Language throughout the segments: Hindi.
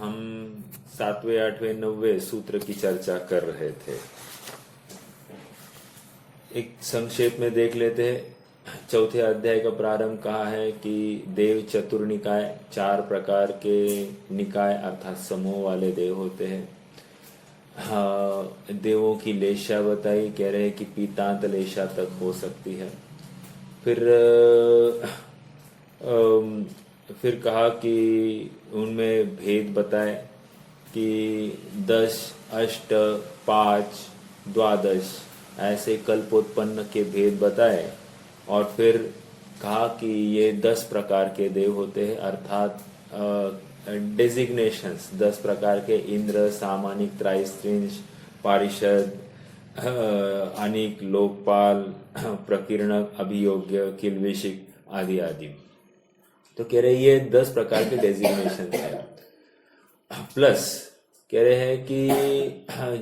हम 7वें 8वें 9वें सूत्र की चर्चा कर रहे थे। एक संक्षेप में देख लेते हैं। चौथे अध्याय का प्रारंभ कहा है कि देव चतुर्निकाय, 4 प्रकार के निकाय अर्थात समूह वाले देव होते हैं। देवों की लेशा बताई, कह रहे हैं कि पीतांत लेशा तक हो सकती है। फिर कहा कि उनमें भेद बताए कि 10, अष्ट, 5, 12 ऐसे कल्पोत्पन्न के भेद बताए। और फिर कहा कि ये 10 प्रकार के देव होते हैं, अर्थात डेजिग्नेशंस 10 प्रकार के, इंद्र, सामानिक, त्रायस्त्रिंश, पारिषद, अनिक, लोकपाल, प्रकीर्णक, अभियोग्य, किल्विषिक आदि आदि। तो कह रहे ये 10 प्रकार के डेजिग्नेशन है। प्लस कह रहे हैं कि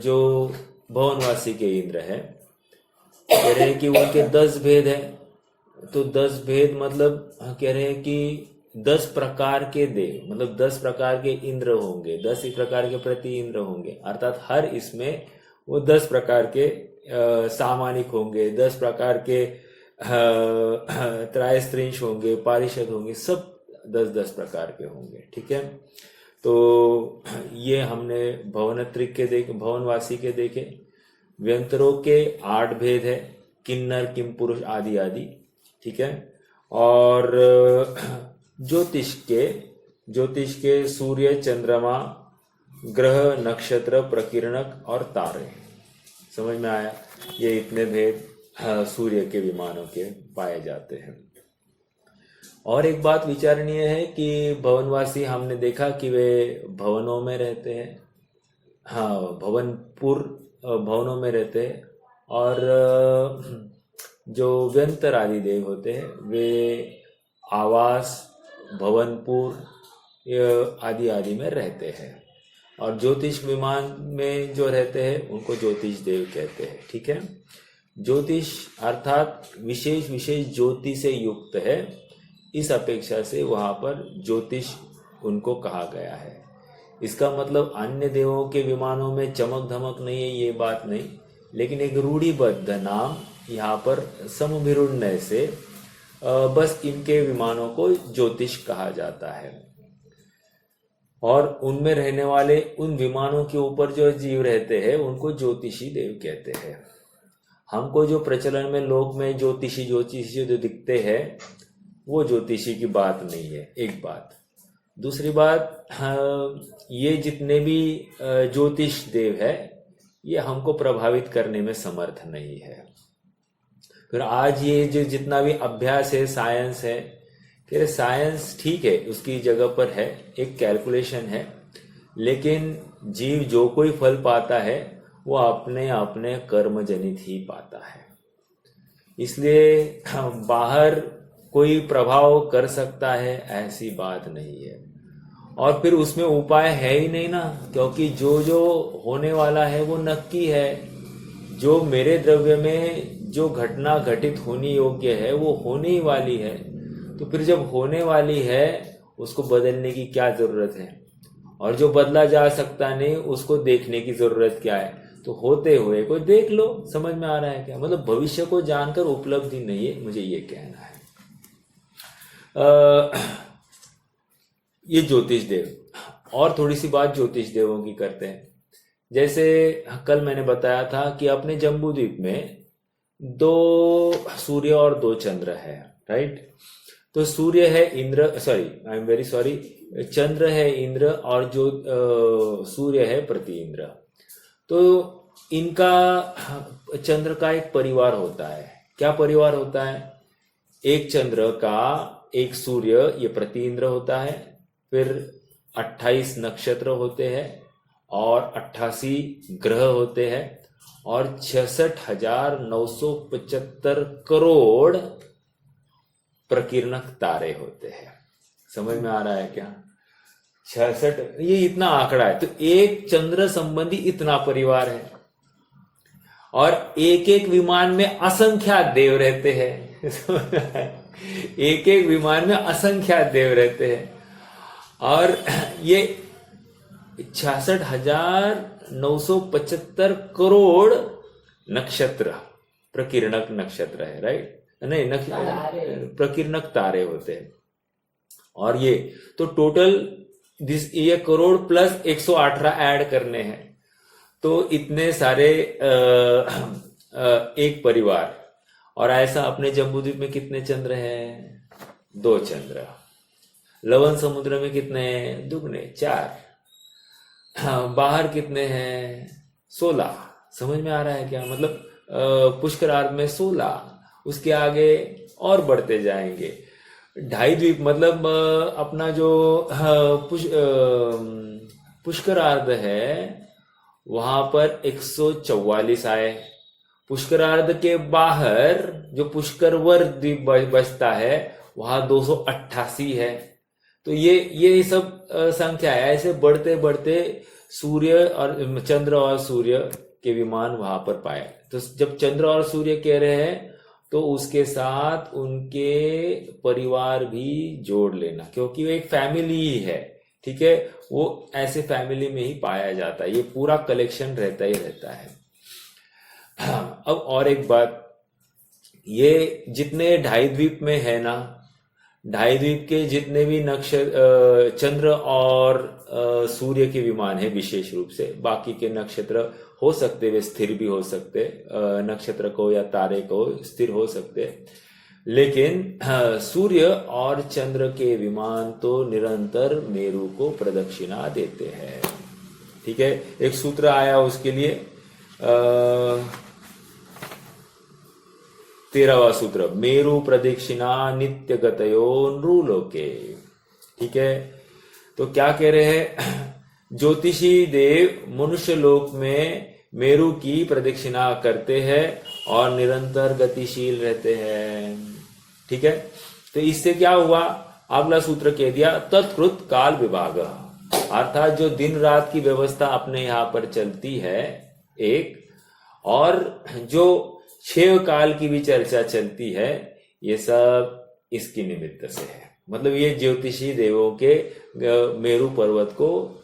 जो भवनवासी के इंद्र है, कह रहे हैं कि उनके 10 भेद है। तो 10 भेद मतलब कह रहे हैं कि 10 प्रकार के देव, मतलब 10 प्रकार के इंद्र होंगे, 10 ही प्रकार के प्रति इंद्र होंगे, अर्थात हर इसमें वो 10 प्रकार के सामानिक होंगे, 10 प्रकार के त्रायस्त्रिंश होंगे, पारिषद होंगे, सब 10-10 प्रकार के होंगे। ठीक है, तो ये हमने भवनत्रिक के देखे, भवनवासी के देखे। व्यंतरों के 8 भेद है, किन्नर, किम पुरुष आदि आदि। ठीक है, और ज्योतिष के सूर्य, चंद्रमा, ग्रह, नक्षत्र, प्रकीर्णक और तारे। समझ में आया? ये इतने भेद सूर्य के विमानों के पाए जाते हैं। और एक बात विचारणीय है कि भवनवासी हमने देखा कि वे भवनों में रहते हैं, भवनों में रहते हैं। और जो व्यंतर आदि देव होते हैं वे आवास, भवनपुर आदि आदि में रहते हैं। और ज्योतिष विमान में जो रहते हैं उनको ज्योतिष देव कहते हैं। ठीक है, ज्योतिष अर्थात विशेष ज्योति से युक्त है, इस अपेक्षा से वहां पर ज्योतिष उनको कहा गया है। इसका मतलब अन्य देवों के विमानों में चमक धमक नहीं है, ये बात नहीं, लेकिन एक रूढ़िबद्ध नाम यहाँ पर समभिरुण्य से बस इनके विमानों को ज्योतिष कहा जाता है। और उनमें रहने वाले उन विमानों के ऊपर जो जीव रहते हैं उनको ज्योतिषी देव कहते हैं। हमको जो प्रचलन में लोक में ज्योतिषी जो दिखते हैं वो ज्योतिषी की बात नहीं है, एक बात। दूसरी बात, ये जितने भी ज्योतिष देव है ये हमको प्रभावित करने में समर्थ नहीं है। फिर आज ये जो जितना भी अभ्यास है, साइंस है, कि साइंस ठीक है, उसकी जगह पर है, एक कैलकुलेशन है, लेकिन जीव जो कोई फल पाता है वो अपने अपने कर्म जनित ही पाता है। इसलिए बाहर कोई प्रभाव कर सकता है ऐसी बात नहीं है। और फिर उसमें उपाय है ही नहीं ना, क्योंकि जो होने वाला है वो नक्की है। जो मेरे द्रव्य में जो घटना घटित होनी योग्य है वो होने ही वाली है। तो फिर जब होने वाली है उसको बदलने की क्या जरूरत है? और जो बदला जा सकता नहीं उसको देखने की जरूरत क्या है? तो होते हुए कोई देख लो। समझ में आ रहा है क्या? मतलब भविष्य को जानकर उपलब्धि नहीं है, मुझे ये कहना है। ये ज्योतिष देव। और थोड़ी सी बात ज्योतिष देवों की करते हैं। जैसे कल मैंने बताया था कि अपने जम्बूद्वीप में 2 सूर्य और 2 चंद्र है, राइट? तो सूर्य है Indra, I am very sorry, Chandra है इंद्र और जो सूर्य है प्रति इंद्र। तो इनका, चंद्र का एक परिवार होता है। क्या परिवार होता है? एक चंद्र का एक सूर्य ये प्रति इंद्र होता है, फिर 28 नक्षत्र होते हैं और 88 ग्रह होते हैं और 66,975 करोड़ प्रकीर्णक तारे होते हैं। समझ में आ रहा है क्या? 66, ये इतना आंकड़ा है। तो एक चंद्र संबंधी इतना परिवार है और एक एक विमान में असंख्यात देव रहते हैं। एक विमान में असंख्यात देव रहते हैं। और ये 66,975 करोड़ नक्षत्र, प्रकीर्णक नक्षत्र है, राइट, नहीं प्रकीर्णक तारे होते हैं। और ये तो टोटल ये करोड़ प्लस 118 ऐड करने हैं, तो इतने सारे एक परिवार। और ऐसा अपने जम्बूद्वीप में कितने चंद्र हैं? 2 चंद्र। लवण समुद्र में कितने हैं? दुगने, 4। बाहर कितने हैं? 16। समझ में आ रहा है क्या? मतलब पुष्करार्ध में 16, उसके आगे और बढ़ते जाएंगे। 2.5 द्वीप मतलब अपना जो पुष्करार्ध है वहां पर 144 आए। पुष्करार्ध के बाहर जो पुष्करवर द्वीप बचता है वहां 288 है। तो ये सब संख्या है। ऐसे बढ़ते बढ़ते सूर्य और चंद्र और सूर्य के विमान वहां पर पाए। तो जब चंद्र और सूर्य कह रहे हैं तो उसके साथ उनके परिवार भी जोड़ लेना, क्योंकि वो एक फैमिली ही है, ठीक है। वो ऐसे फैमिली में ही पाया जाता है, ये पूरा कलेक्शन रहता ही रहता है। अब और एक बात, ये जितने 2.5 द्वीप में है ना, 2.5 द्वीप के जितने भी नक्षत्र, चंद्र और सूर्य के विमान है विशेष रूप से, बाकी के नक्षत्र हो सकते वे स्थिर भी हो सकते, नक्षत्र को या तारे को स्थिर हो सकते, लेकिन सूर्य और चंद्र के विमान तो निरंतर मेरु को प्रदक्षिणा देते हैं, ठीक है। एक सूत्र आया उसके लिए, 13वां सूत्र, मेरु प्रदक्षिणा नित्य गतयो नृलोके, ठीक है। तो क्या कह रहे हैं? ज्योतिषी देव मनुष्य लोक में मेरु की प्रदक्षिणा करते हैं और निरंतर गतिशील रहते हैं, ठीक है। तो इससे क्या हुआ? अगला सूत्र कह दिया, तत्कृत काल विभाग, अर्थात जो दिन रात की व्यवस्था अपने यहां पर चलती है एक, और जो 6 काल की भी चर्चा चलती है, ये सब इसकी निमित्त से है। मतलब ये ज्योतिषी देवों के मेरु पर्वत को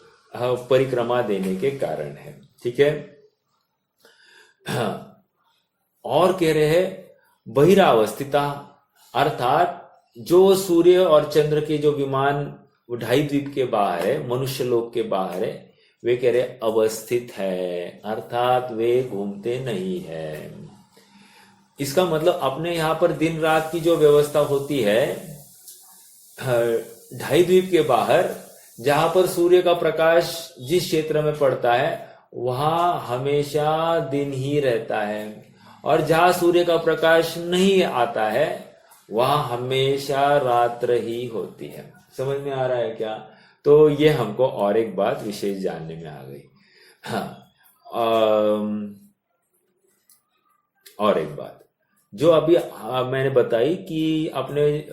परिक्रमा देने के कारण है, ठीक है। और कह रहे हैं बहिरावस्थिता, अर्थात जो सूर्य और चंद्र के जो विमान 2.5 द्वीप के बाहर है, मनुष्य लोक के बाहर है, वे कह रहे अवस्थित है, अर्थात वे घूमते नहीं है। इसका मतलब अपने यहां पर दिन रात की जो व्यवस्था होती है 2.5 द्वीप के बाहर, जहां पर सूर्य का प्रकाश जिस क्षेत्र में पड़ता है वहां हमेशा दिन ही रहता है, और जहां सूर्य का प्रकाश नहीं आता है वहां हमेशा रात्र ही होती है। समझ में आ रहा है क्या? तो ये हमको और एक बात विशेष जानने में आ गई। हाँ, और एक बात जो अभी मैंने बताई कि अपने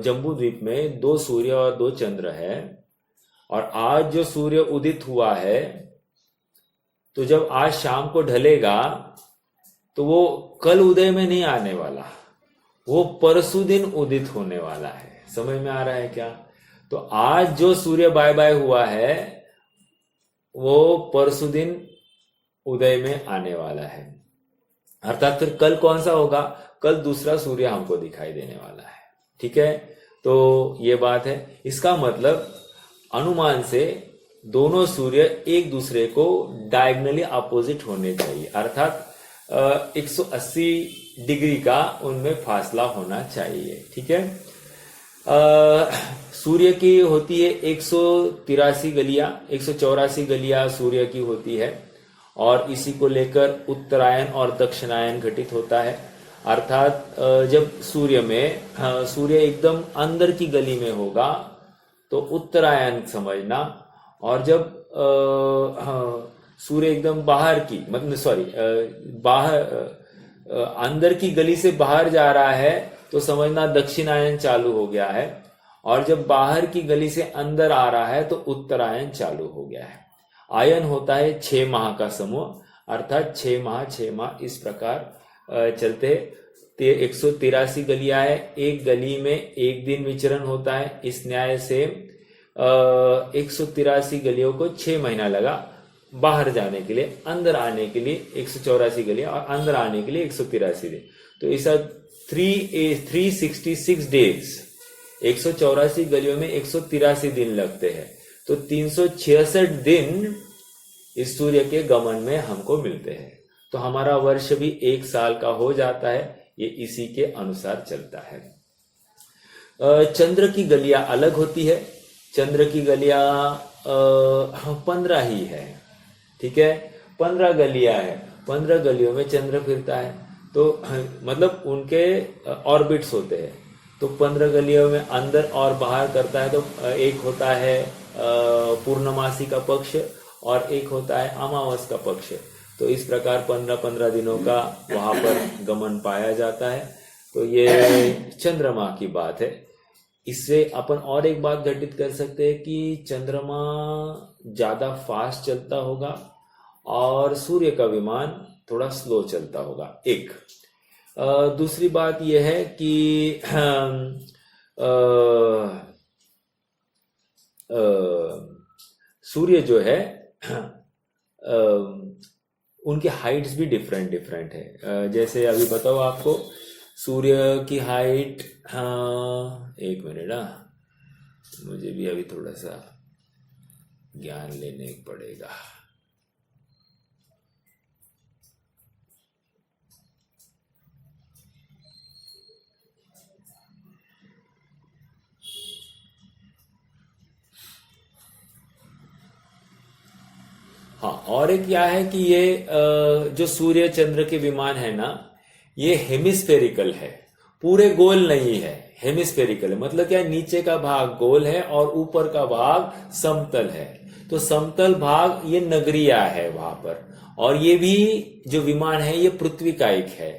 जम्बू द्वीप में 2 सूर्य और 2 चंद्र है, और आज जो सूर्य उदित हुआ है, तो जब आज शाम को ढलेगा तो वो कल उदय में नहीं आने वाला, वो परसों दिन उदित होने वाला है। समझ में आ रहा है क्या? तो आज जो सूर्य बाय बाय हुआ है वो परसों दिन उदय में आने वाला है, अर्थात फिर कल कौन सा होगा? कल दूसरा सूर्य हमको दिखाई देने वाला है, ठीक है। तो ये बात है। इसका मतलब अनुमान से दोनों सूर्य एक दूसरे को डायगनली अपोजिट होने चाहिए, अर्थात 180 डिग्री का उनमें फासला होना चाहिए, ठीक है। सूर्य की होती है 183 गलियां, 184 गलियां सूर्य की होती है, और इसी को लेकर उत्तरायण और दक्षिणायन घटित होता है। अर्थात जब सूर्य एकदम अंदर की गली में होगा तो उत्तरायण समझना, और जब सूर्य एकदम बाहर की अंदर की गली से बाहर जा रहा है तो समझना दक्षिणायन चालू हो गया है, और जब बाहर की गली से अंदर आ रहा है तो उत्तरायण चालू हो गया है। आयन होता है 6 माह का समूह, अर्थात 6 माह इस प्रकार चलते। 183 गलियां है, एक गली में एक दिन विचरण होता है। इस न्याय से 183 गलियों को 6 महीना लगा बाहर जाने के लिए, अंदर आने के लिए 184 गलियां और अंदर आने के लिए 183 दिन। तो ऐसा 366 डेज, 184 गलियों में 183 दिन लगते हैं। तो 366 दिन इस सूर्य के गमन में हमको मिलते हैं। तो हमारा वर्ष भी 1 साल का हो जाता है। ये इसी के अनुसार चलता है। चंद्र की गलियां अलग होती है। चंद्र की गलियां 15 ही है, ठीक है, 15 गलियां है। 15 गलियों में चंद्र फिरता है, तो मतलब उनके ऑर्बिट्स होते हैं। तो 15 गलियों में अंदर और बाहर करता है। तो एक होता है पूर्णमासी का पक्ष और एक होता है अमावस का पक्ष। तो इस प्रकार 15-15 दिनों का वहां पर गमन पाया जाता है। तो ये चंद्रमा की बात है। इससे अपन और एक बात घटित कर सकते हैं कि चंद्रमा ज्यादा फास्ट चलता होगा और सूर्य का विमान थोड़ा स्लो चलता होगा। एक दूसरी बात यह है कि सूर्य जो है उनके हाइट्स भी डिफरेंट डिफरेंट है। जैसे अभी बताओ आपको, सूर्य की हाइट, एक मिनट, मुझे भी अभी थोड़ा सा ज्ञान लेने पड़ेगा। हाँ, और एक क्या है कि ये जो सूर्य चंद्र के विमान है ना, ये हेमिस्फेरिकल है, पूरे गोल नहीं है, हेमिस्फेरिकल है। मतलब क्या, नीचे का भाग गोल है और ऊपर का भाग समतल है। तो समतल भाग ये नगरिया है वहां पर। और ये भी जो विमान है ये पृथ्वी का एक है।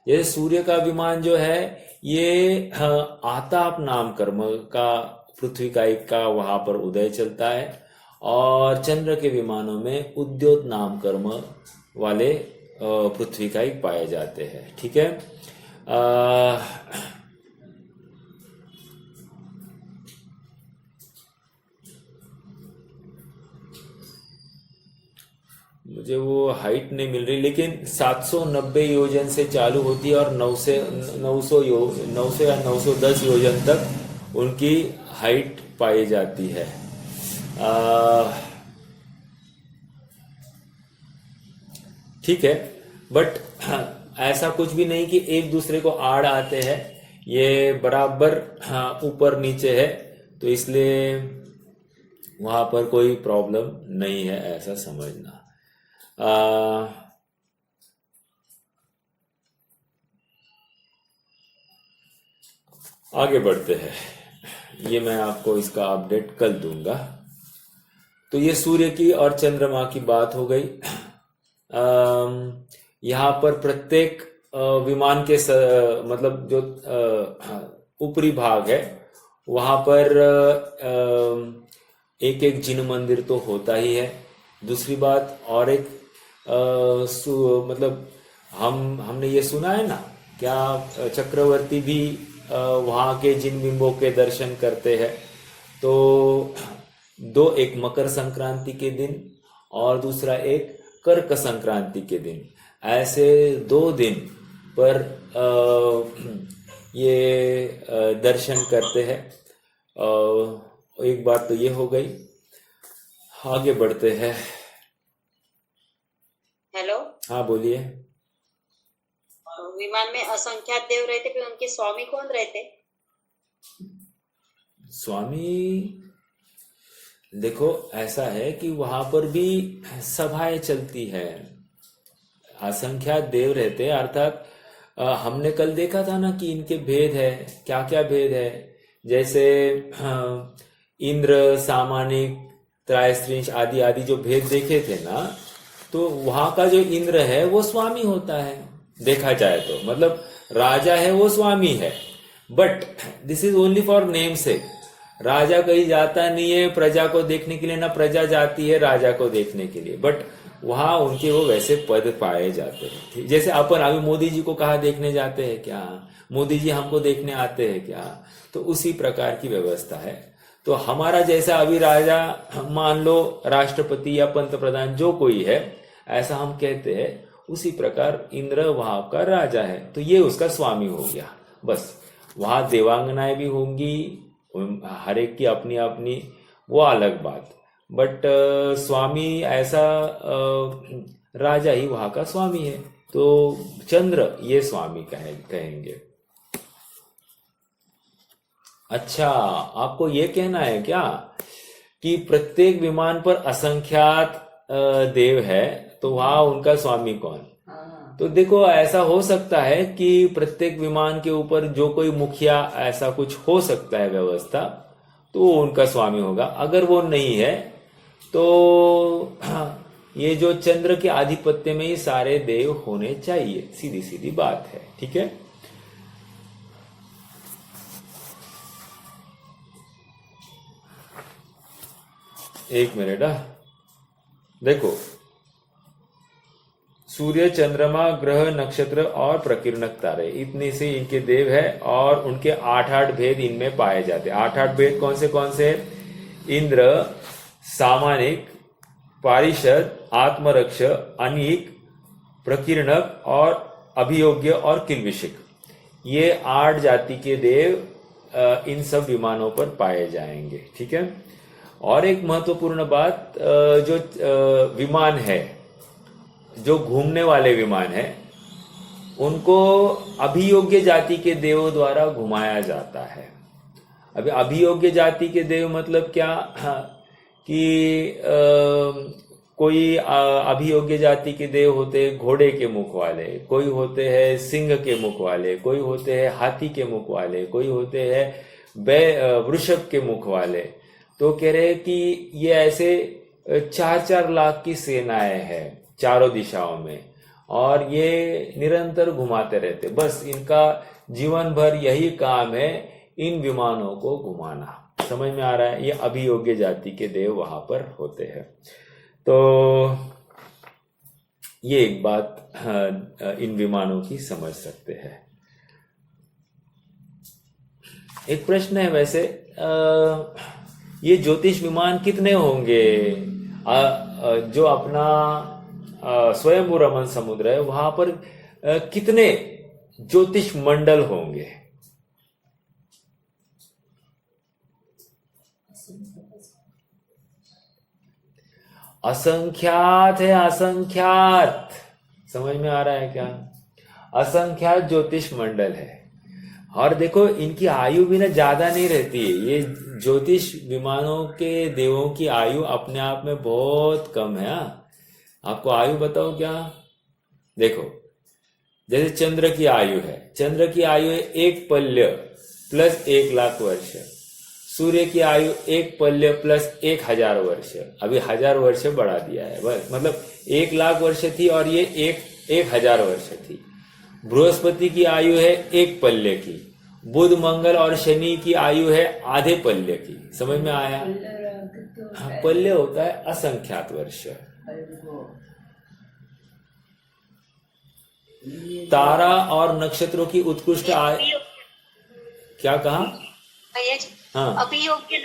जैसे सूर्य का विमान जो है ये आताप नाम कर्म का पृथ्वी का एक का वहां पर उदय चलता है। और चंद्र के विमानों में उद्योत नाम कर्म वाले पृथ्वी का एक पाए जाते हैं, ठीक है। मुझे वो हाइट नहीं मिल रही, लेकिन 790 योजन से चालू होती है और 900 या 910 योजन तक उनकी हाइट पाई जाती है। ठीक है, बट ऐसा कुछ भी नहीं कि एक दूसरे को आड़ आते हैं, ये बराबर ऊपर नीचे है। तो इसलिए वहां पर कोई प्रॉब्लम नहीं है, ऐसा समझना। आगे बढ़ते हैं, ये मैं आपको इसका अपडेट कल दूंगा। तो ये सूर्य की और चंद्रमा की बात हो गई। यहाँ पर प्रत्येक विमान के मतलब जो ऊपरी भाग है वहां पर एक एक जिन मंदिर तो होता ही है। दूसरी बात और एक मतलब हमने ये सुना है ना, क्या चक्रवर्ती भी वहां के जिन बिंबों के दर्शन करते हैं। तो दो, एक मकर संक्रांति के दिन और दूसरा एक कर्क संक्रांति के दिन, ऐसे 2 दिन पर ये दर्शन करते हैं। एक बात तो ये हो गई। आगे बढ़ते हैं। हेलो, हाँ बोलिए। विमान में असंख्यात देव रहते, फिर उनके स्वामी कौन रहते? स्वामी, देखो ऐसा है कि वहां पर भी सभाएं चलती है, असंख्यात देव रहते हैं। अर्थात हमने कल देखा था ना कि इनके भेद है, क्या क्या भेद है। जैसे इंद्र, सामानिक, त्रायस्त्रिंश आदि आदि जो भेद देखे थे ना, तो वहां का जो इंद्र है वो स्वामी होता है, देखा जाए तो। मतलब राजा है वो स्वामी है, but this is only for name sake. राजा कहीं जाता नहीं है प्रजा को देखने के लिए, ना प्रजा जाती है राजा को देखने के लिए, बट वहां उनके वो वैसे पद पाए जाते हैं। जैसे अपन अभी मोदी जी को कहा देखने जाते हैं क्या, मोदी जी हमको देखने आते हैं क्या, तो उसी प्रकार की व्यवस्था है। तो हमारा जैसा अभी राजा, मान लो राष्ट्रपति या पंत प्रधान जो कोई है, ऐसा हम कहते हैं, उसी प्रकार इंद्र वहां का राजा है, तो ये उसका स्वामी हो गया। बस वहां देवांगनाएं भी होंगी, हर एक की अपनी अपनी, वो अलग बात, बट स्वामी ऐसा राजा ही वहां का स्वामी है, तो चंद्र ये स्वामी कहेंगे। अच्छा, आपको ये कहना है क्या कि प्रत्येक विमान पर असंख्यात देव है, तो वहां उनका स्वामी कौन? तो देखो, ऐसा हो सकता है कि प्रत्येक विमान के ऊपर जो कोई मुखिया, ऐसा कुछ हो सकता है व्यवस्था, तो वो उनका स्वामी होगा। अगर वो नहीं है तो ये जो चंद्र के आधिपत्य में ही सारे देव होने चाहिए, सीधी सीधी बात है। ठीक है, एक मिनट। देखो, सूर्य, चंद्रमा, ग्रह, नक्षत्र और प्रकीर्णक तारे, इतने से इनके देव है, और उनके 8-8 भेद इनमें पाए जाते हैं। 8-8 भेद कौन से? इंद्र, सामानिक, पारिषद, आत्मरक्ष, अनीक, प्रकीर्णक और अभियोग्य और किल्बिषिक, ये 8 जाति के देव इन सब विमानों पर पाए जाएंगे। ठीक है, और एक महत्वपूर्ण बात, जो विमान है, जो घूमने वाले विमान है, उनको अभियोग्य जाति के देवों द्वारा घुमाया जाता है। अभी अभियोग्य जाति के देव मतलब क्या? कि कोई अभियोग्य जाति के देव होते हैं घोड़े के मुख वाले, कोई होते हैं सिंह के मुख वाले, कोई होते हैं हाथी के मुख वाले, कोई होते हैं वृषभ के मुख वाले। तो कह रहे कि ये ऐसे 4-4 लाख की सेनाएं हैं चारों दिशाओं में, और ये निरंतर घुमाते रहते। बस इनका जीवन भर यही काम है, इन विमानों को घुमाना। समझ में आ रहा है? ये अभियोग्य जाति के देव वहां पर होते हैं। तो ये एक बात इन विमानों की समझ सकते हैं। एक प्रश्न है वैसे, ये ज्योतिष विमान कितने होंगे? जो अपना स्वयंभू रमन समुद्र है, वहां पर कितने ज्योतिष मंडल होंगे? असंख्यात है, असंख्यात। समझ में आ रहा है क्या? असंख्यात ज्योतिष मंडल है। और देखो, इनकी आयु भी ना ज्यादा नहीं रहती है। ये ज्योतिष विमानों के देवों की आयु अपने आप में बहुत कम है। आपको आयु बताओ क्या? देखो, जैसे चंद्र की आयु है, चंद्र की आयु है 1 पल्य प्लस 1 लाख वर्ष। सूर्य की आयु 1 पल्य प्लस 1000 वर्ष। अभी 1000 वर्ष बढ़ा दिया है, बस मतलब 1 लाख वर्ष थी और ये 1000 वर्ष थी। बृहस्पति की आयु है 1 पल्य की। बुध, मंगल और शनि की आयु है आधे पल्य की। समझ में आया? हाँ, पल्य होता है असंख्यात वर्ष। तारा और नक्षत्रों की उत्कृष्ट आयु, क्या कहा भैया जी? हाँ, अभियोग्य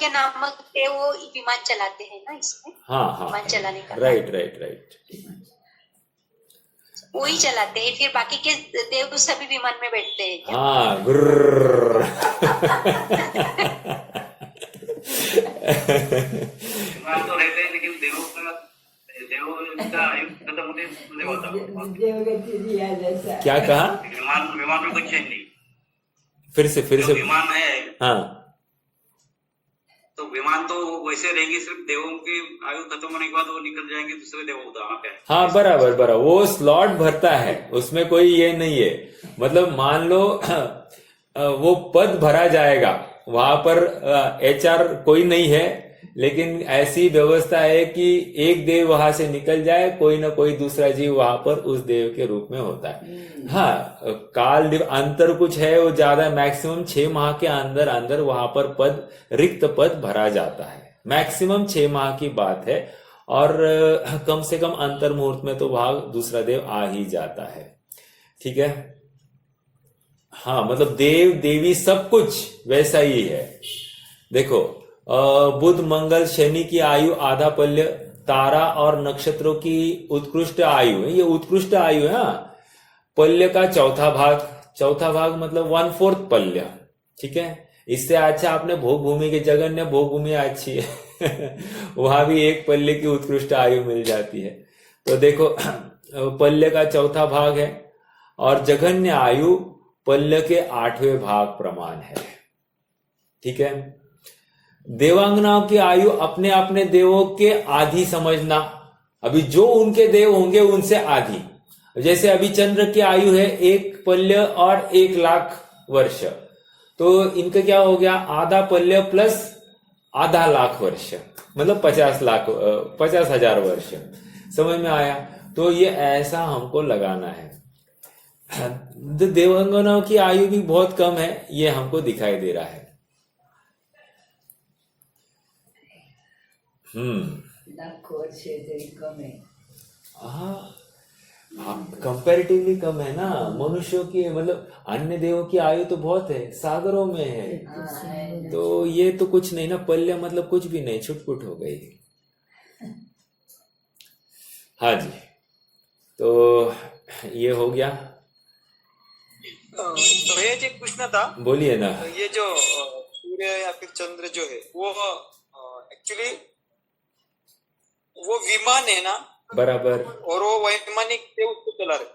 नामक देव वो विमान चलाते हैं ना इसमें? हाँ, विमान चलाने का, राइट। वही चलाते हैं, फिर बाकी के देव सभी विमान में बैठते हैं क्या? हाँ, गुर्र। विमान तो रहते हैं, लेकिन देवों का आयु खत्म होते होता। क्या कहा? विमान में कोई चेंज नहीं। फिर से विमान है, हाँ, तो विमान तो वैसे रहेंगे, सिर्फ देवों की आयु खत्म होने के बाद वो निकल जाएंगे दूसरे देवों का। हाँ, बराबर। वो स्लॉट भरता है, उसमें कोई ये नहीं है। मतलब मान लो वो पद भरा जाएगा, वहां पर HR कोई नहीं है, लेकिन ऐसी व्यवस्था है कि एक देव वहां से निकल जाए, कोई ना कोई दूसरा जीव वहां पर उस देव के रूप में होता है। हाँ, काल अंतर कुछ है, वो ज्यादा, मैक्सिमम 6 माह के अंदर वहां पर रिक्त पद भरा जाता है। मैक्सिमम 6 माह की बात है, और कम से कम अंतर मुहूर्त में तो वहां दूसरा देव आ ही जाता है। ठीक है? हाँ, मतलब देव देवी सब कुछ वैसा ही है। देखो बुध मंगल शनि की आयु आधा पल्य, तारा और नक्षत्रों की उत्कृष्ट आयु है, ये उत्कृष्ट आयु है। हाँ, पल्य का चौथा भाग मतलब 1/4 पल्य, ठीक है। इससे अच्छा आपने भोग भूमि की जगन्य भोग भूमि अच्छी है वहां भी 1 पल्य की उत्कृष्ट आयु मिल जाती है। तो देखो पल्य का चौथा भाग है और जघन्य आयु पल्य के 8वें भाग प्रमाण है, ठीक है। देवांगनाओं की आयु अपने अपने देवों के आधी समझना, अभी जो उनके देव होंगे उनसे आधी। जैसे अभी चंद्र की आयु है 1 पल्य और 1 लाख वर्ष, तो इनका क्या हो गया, आधा पल्य प्लस आधा लाख वर्ष, मतलब 50,000 वर्ष। समझ में आया? तो ये ऐसा हमको लगाना है। देवांगनाओं की आयु भी बहुत कम है, ये हमको दिखाई दे रहा है। लाख वर्ष तरी कम है। हाँ, कंपैरेटिवली कम है ना। मनुष्यों की मतलब अन्य देवों की आयु तो बहुत है, सागरों में है। तो ये तो कुछ नहीं ना, पल्य मतलब कुछ भी नहीं, छुटपुट हो गई। हाँ जी, तो ये हो गया। तो ये जो पूछना था, बोलिए ना। ये जो सूर्य या फिर चंद्र जो है वो एक्चुअली वो विमान है ना, बराबर। और वो वैमानिक थे उसको चला रहे।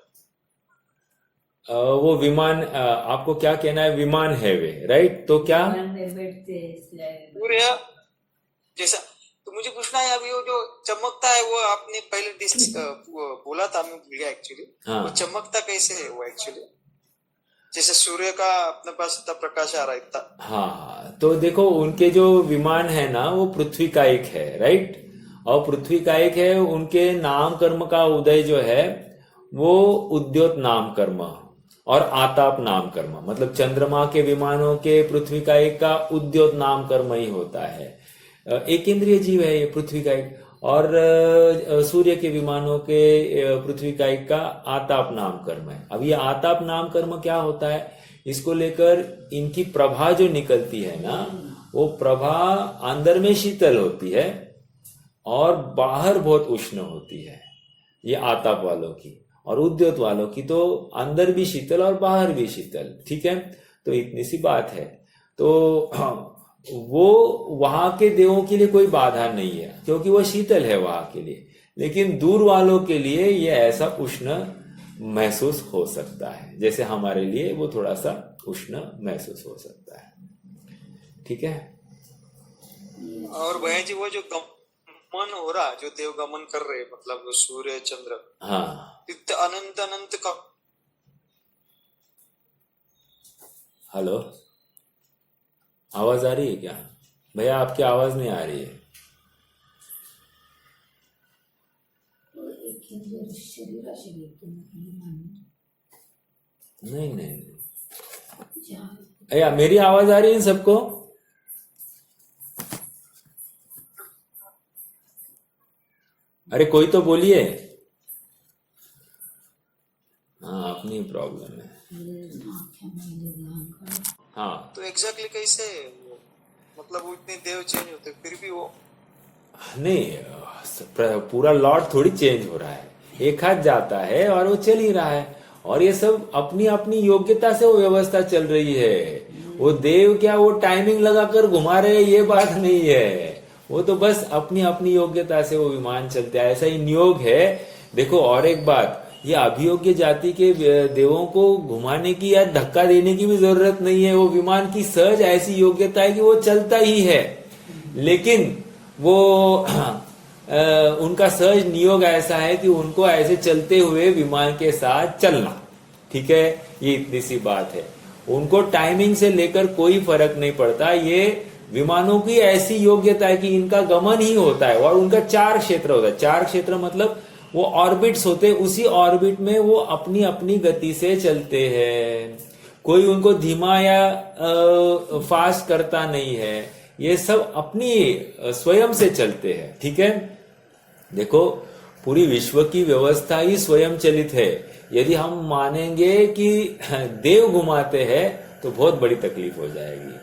वो विमान, आपको क्या कहना है, विमान है वे, राइट? तो क्या सूर्य जैसा, तो मुझे पूछना है अभी वो जो चमकता है वो आपने पहले बोला था, मैं भूल गया एक्चुअली। हाँ। वो चमकता कैसे है वो एक्चुअली, जैसे सूर्य का अपने पास इतना प्रकाश आ रहा है इतना। हाँ, तो देखो उनके जो विमान है ना वो पृथ्वी का एक है, राइट? और पृथ्वी का एक है, उनके नाम कर्म का उदय जो है वो उद्योत नाम कर्म और आताप नाम कर्म, मतलब चंद्रमा के विमानों के पृथ्वी का एक का उद्योत नाम कर्म ही होता है। एक इंद्रिय जीव है ये पृथ्वी का एक, और सूर्य के विमानों के पृथ्वी का एक का आताप नाम कर्म है। अब ये आताप नाम कर्म क्या होता है, इसको लेकर इनकी प्रभा जो निकलती है ना, वो प्रभा अंदर में शीतल होती है और बाहर बहुत उष्ण होती है, ये आताप वालों की। और उद्योत वालों की तो अंदर भी शीतल और बाहर भी शीतल, ठीक है। तो इतनी सी बात है। तो वो वहां के देवों के लिए कोई बाधा नहीं है, क्योंकि वो शीतल है वहां के लिए। लेकिन दूर वालों के लिए ये ऐसा उष्ण महसूस हो सकता है, जैसे हमारे लिए वो थोड़ा सा उष्ण महसूस हो सकता है, ठीक है। और भैया जी वो जो गमन हो रहा, जो देव गमन कर रहे, मतलब सूर्य चंद्र, हाँ, अनंत अनंत का। हेलो, आवाज आ रही है क्या भैया? आपकी आवाज नहीं आ रही है। नहीं नहीं, भैया मेरी आवाज आ रही है सबको? अरे कोई तो बोलिए। हाँ, अपनी प्रॉब्लम है। हाँ, तो एग्जैक्टली कैसे मतलब वो इतने देव चेंज होते फिर भी वो नहीं, पूरा लॉट थोड़ी चेंज हो रहा है, एक हाथ जाता है और वो चल ही रहा है। और ये सब अपनी अपनी योग्यता से वो व्यवस्था चल रही है। वो देव क्या वो टाइमिंग लगाकर घुमा रहे, ये बात नहीं है। वो तो बस अपनी अपनी योग्यता से वो विमान चलते हैं, ऐसा ही नियोग है। देखो और एक बात, ये अभियोग्य जाति के देवों को घुमाने की या धक्का देने की भी जरूरत नहीं है। वो विमान की सहज ऐसी योग्यता है कि वो चलता ही है, लेकिन वो उनका सहज नियोग ऐसा है कि उनको ऐसे चलते हुए विमान के साथ चलना, ठीक है। ये इतनी सी बात है। उनको टाइमिंग से लेकर कोई फर्क नहीं पड़ता। ये विमानों की ऐसी योग्यता है कि इनका गमन ही होता है। और उनका 4 क्षेत्र होता है। 4 क्षेत्र मतलब वो ऑर्बिट्स होते हैं, उसी ऑर्बिट में वो अपनी अपनी गति से चलते हैं। कोई उनको धीमा या फास्ट करता नहीं है। ये सब अपनी स्वयं से चलते हैं, ठीक है। देखो पूरी विश्व की व्यवस्था ही स्वयं चलित है। यदि हम मानेंगे कि देव घुमाते हैं तो बहुत बड़ी तकलीफ हो जाएगी।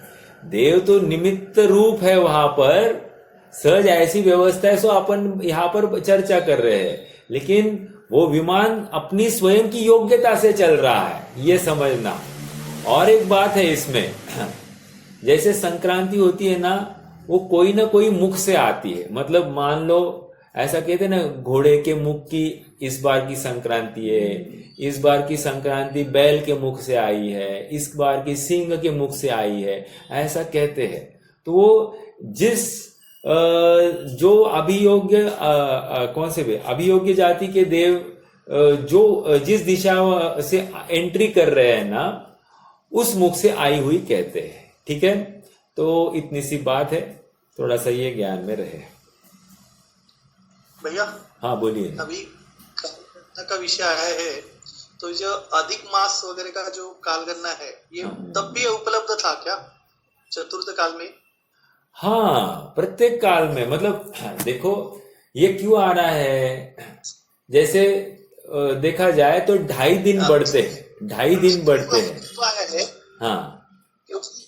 देव तो निमित्त रूप है वहां पर, सहज ऐसी व्यवस्था है, सो अपन यहाँ पर चर्चा कर रहे हैं, लेकिन वो विमान अपनी स्वयं की योग्यता से चल रहा है, ये समझना। और एक बात है इसमें, जैसे संक्रांति होती है ना, वो कोई ना कोई मुख से आती है। मतलब मान लो ऐसा कहते हैं ना, घोड़े के मुख की इस बार की संक्रांति है, इस बार की संक्रांति बैल के मुख से आई है, इस बार की सिंह के मुख से आई है, ऐसा कहते हैं। तो वो जिस जो अभियोग्य कौन से अभियोग्य जाति के देव जो जिस दिशा से एंट्री कर रहे हैं ना, उस मुख से आई हुई कहते हैं। ठीक है, तो इतनी सी बात है, थोड़ा सा ये ज्ञान में रहे। भैया हाँ बोलिए। अभी का विषय आया है, तो जो अधिक मास वगैरह का जो कालगणना है, ये तब भी उपलब्ध था क्या चतुर्थ काल में? हाँ, प्रत्येक काल में। मतलब देखो ये क्यों आ रहा है, जैसे देखा जाए तो 2.5 दिन बढ़ते हैं, 2.5 दिन बढ़ते हैं। तो आया है हाँ, क्योंकि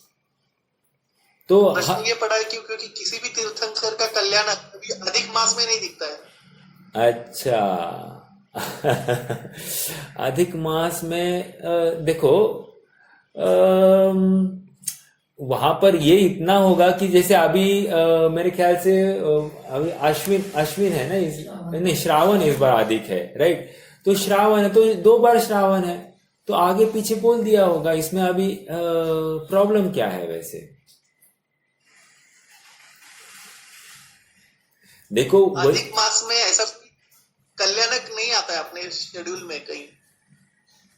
तो प्रश्न ये पड़ा है क्योंकि किसी भी तीर्थंकर का कल्याण अभी अधिक मास में नहीं दिखता है। अच्छा अधिक मास में देखो वहां पर ये इतना होगा कि जैसे अभी मेरे ख्याल से अभी अश्विन है ना, नहीं श्रावण इस बार अधिक है, राइट। तो श्रावण है तो 2 बार श्रावण है, तो आगे पीछे बोल दिया होगा। इसमें अभी प्रॉब्लम क्या है वैसे? देखो अधिक मास में ऐसा कल्याणक नहीं आता है अपने शेड्यूल में कहीं।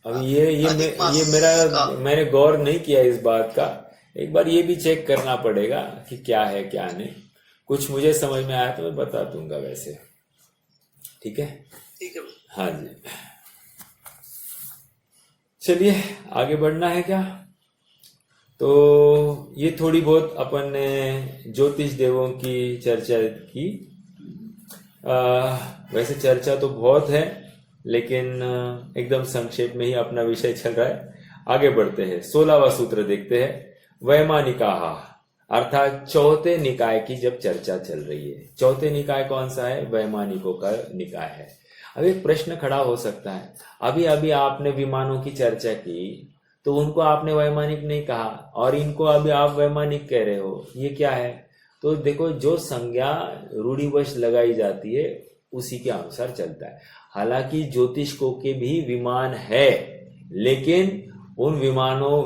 अब ये मैंने गौर नहीं किया इस बात का, एक बार ये भी चेक करना पड़ेगा कि क्या है क्या नहीं। कुछ मुझे समझ में आया तो मैं बता दूंगा वैसे। ठीक है, ठीक है। हाँ जी, चलिए आगे बढ़ना है क्या? तो ये थोड़ी बहुत अपन ने ज्योतिष देवों की चर्चा की। वैसे चर्चा तो बहुत है, लेकिन एकदम संक्षेप में ही अपना विषय चल रहा है। आगे बढ़ते हैं, 16वां सूत्र देखते हैं। वैमानिकाः अर्थात चौथे निकाय की जब चर्चा चल रही है। चौथे निकाय कौन सा है? वैमानिकों का निकाय है। अब एक प्रश्न खड़ा हो सकता है, अभी अभी आपने विमानों की चर्चा की तो उनको आपने वैमानिक नहीं कहा, और इनको अभी आप वैमानिक कह रहे हो, ये क्या है? तो देखो, जो संज्ञा रूढ़िवश लगाई जाती है उसी के अनुसार चलता है। हालांकि ज्योतिषकों के भी विमान है, लेकिन उन विमानों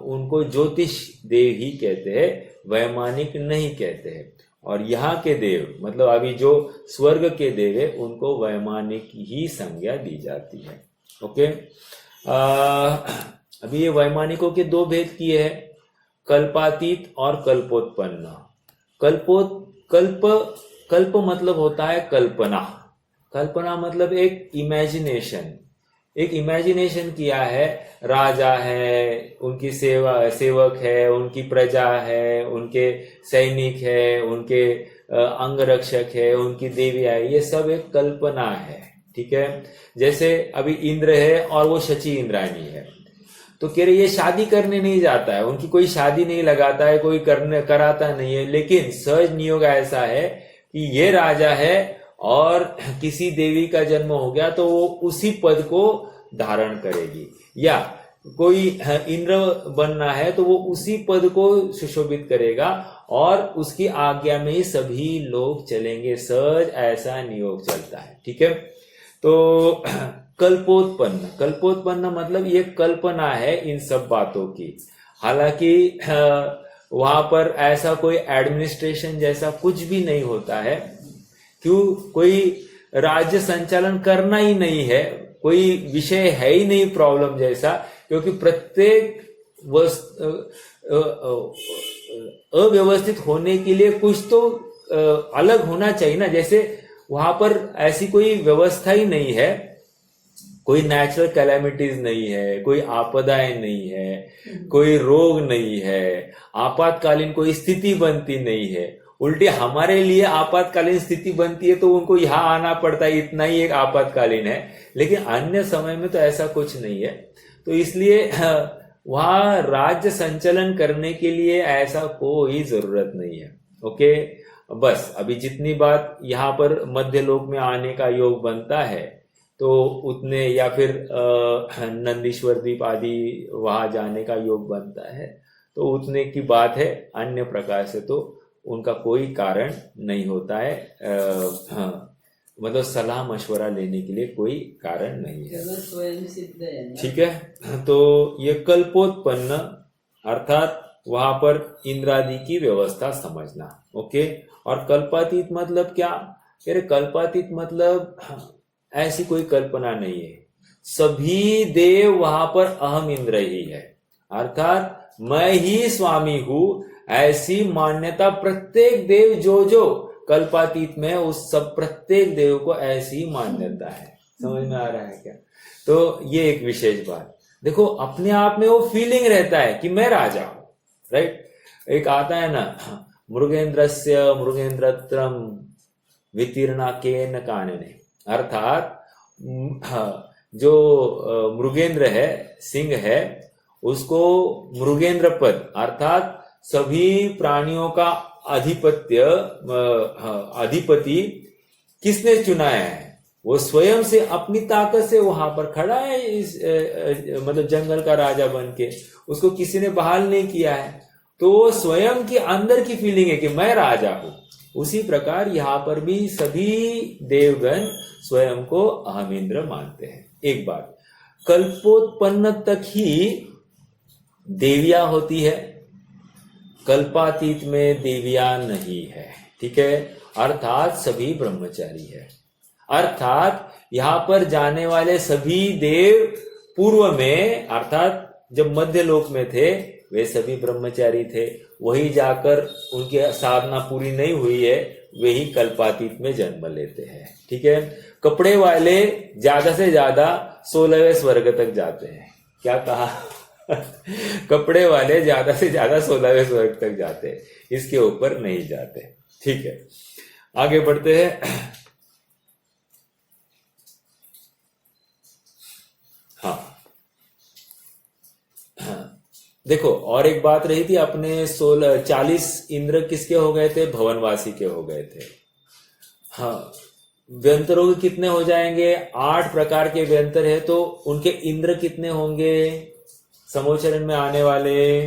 उनको ज्योतिष देव ही कहते हैं, वैमानिक नहीं कहते हैं। और यहाँ के देव मतलब अभी जो स्वर्ग के देव है उनको वैमानिक ही संज्ञा दी जाती है। ओके, अभी ये वैमानिकों के 2 भेद किए हैं, कल्पातीत और कल्पोत्पन्न। कल्प मतलब होता है कल्पना। कल्पना मतलब एक इमेजिनेशन किया है। राजा है, उनकी सेवक है, उनकी प्रजा है, उनके सैनिक है, उनके अंगरक्षक है, उनकी देवियां है, ये सब एक कल्पना है। ठीक है, जैसे अभी इंद्र है और वो शची इंद्राणी है, तो कह रहे ये शादी करने नहीं जाता है, उनकी कोई शादी नहीं लगाता है, कोई कराता नहीं है, लेकिन सहज नियोग ऐसा है कि ये राजा है और किसी देवी का जन्म हो गया तो वो उसी पद को धारण करेगी, या कोई इंद्र बनना है तो वो उसी पद को सुशोभित करेगा और उसकी आज्ञा में ही सभी लोग चलेंगे। सहज ऐसा नियोग चलता है। ठीक है, तो कल्पोत्पन्न मतलब ये कल्पना है इन सब बातों की। हालांकि वहां पर ऐसा कोई एडमिनिस्ट्रेशन जैसा कुछ भी नहीं होता है। क्यों? कोई राज्य संचालन करना ही नहीं है, कोई विषय है ही नहीं प्रॉब्लम जैसा, क्योंकि प्रत्येक अव्यवस्थित होने के लिए कुछ तो अलग होना चाहिए ना। जैसे वहां पर ऐसी कोई व्यवस्था ही नहीं है, कोई नेचुरल कैलेमिटीज नहीं है, कोई आपदाएं नहीं है, कोई रोग नहीं है, आपातकालीन कोई स्थिति बनती नहीं है। उल्टी हमारे लिए आपातकालीन स्थिति बनती है तो उनको यहाँ आना पड़ता है, इतना ही एक आपातकालीन है, लेकिन अन्य समय में तो ऐसा कुछ नहीं है। तो इसलिए वहां राज्य संचालन करने के लिए ऐसा कोई जरूरत नहीं है। ओके, बस अभी जितनी बात यहाँ पर मध्य लोक में आने का योग बनता है तो उतने, या फिर नंदीश्वर द्वीप आदि वहां जाने का योग बनता है तो उतने की बात है। अन्य प्रकार से तो उनका कोई कारण नहीं होता है। मतलब सलाह मशवरा लेने के लिए कोई कारण नहीं है। सगळं स्वयं सिद्ध आहे ना. ठीक है, तो ये कल्पोत्पन्न अर्थात वहां पर इंद्रादि की व्यवस्था समझना। ओके, और कल्पातीत मतलब क्या? अरे कल्पातीत मतलब ऐसी कोई कल्पना नहीं है। सभी देव वहां पर अहम इंद्र ही है, अर्थात मैं ही स्वामी हूं, ऐसी मान्यता प्रत्येक देव जो कल्पातीत में उस सब प्रत्येक देव को ऐसी मान्यता है। समझ में आ रहा है क्या? तो ये एक विशेष बात। देखो अपने आप में वो फीलिंग रहता है कि मैं राजा हूं, राइट? एक आता है ना, मृगेंद्रस्य मृगेंद्रत्रम वितीर्णा केन कानने, अर्थात जो मृगेंद्र है, सिंह है, उसको मृगेंद्र पद अर्थात सभी प्राणियों का अधिपति किसने चुनाया है? वो स्वयं से अपनी ताकत से वहां पर खड़ा है, इस मतलब जंगल का राजा बन के। उसको किसी ने बहाल नहीं किया है, तो वो स्वयं की अंदर की फीलिंग है कि मैं राजा हूं। उसी प्रकार यहाँ पर भी सभी देवगण स्वयं को अहम इंद्र मानते हैं। एक बात, कल्पोत्पन्न तक ही देविया होती है, कल्पातीत में देविया नहीं है। ठीक है, अर्थात सभी ब्रह्मचारी है। अर्थात यहाँ पर जाने वाले सभी देव पूर्व में, अर्थात जब मध्य लोक में थे, वे सभी ब्रह्मचारी थे। वही जाकर उनकी साधना पूरी नहीं हुई है, वे ही कल्पातीत में जन्म लेते हैं। ठीक है, कपड़े वाले ज्यादा से ज्यादा 16वें स्वर्ग तक जाते हैं। क्या कहा? कपड़े वाले ज्यादा से ज्यादा 16वें स्वर्ग तक जाते हैं, इसके ऊपर नहीं जाते। ठीक है, आगे बढ़ते हैं। हाँ, देखो और एक बात रही थी, अपने 40 इंद्र किसके हो गए थे? भवनवासी के हो गए थे। हाँ, व्यंतरों के कितने हो जाएंगे? 8 प्रकार के व्यंतर है, तो उनके इंद्र कितने होंगे समोचरण में आने वाले?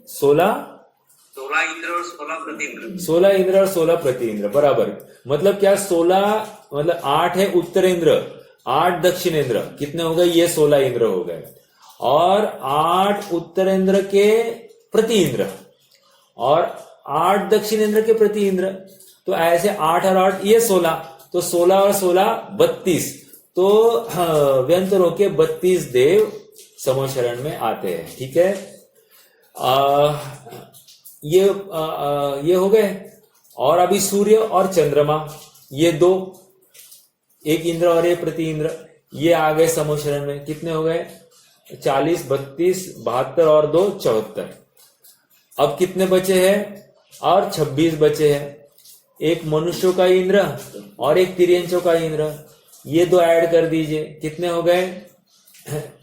16 इंद्र और 16 प्रतिइंद्र। 16 इंद्र और 16 प्रतिइंद्र, बराबर। मतलब क्या? 16 मतलब 8 है उत्तरेंद्र, 8 दक्षिणेंद्र, कितने हो गए? ये 16 इंद्र हो गए। और 8 उत्तरेंद्र के प्रतिइंद्र और 8 दक्षिणेंद्र के प्रतिइंद्र, तो ऐसे 8 और 8 ये 16, तो 16 और 16 32। तो व्यंतरों के 32 देव समोचरण में आते हैं। ठीक है, ये हो गए। और अभी सूर्य और चंद्रमा, ये 2, एक इंद्र और एक प्रति इंद्र, ये आ गए समोचरण में। कितने हो गए? 40, 32, 72 और 2 74। अब कितने बचे हैं? और 26 बचे हैं। एक मनुष्यों का इंद्र और एक तिर्यंचों का इंद्र, ये 2 ऐड कर दीजिए, कितने हो गए?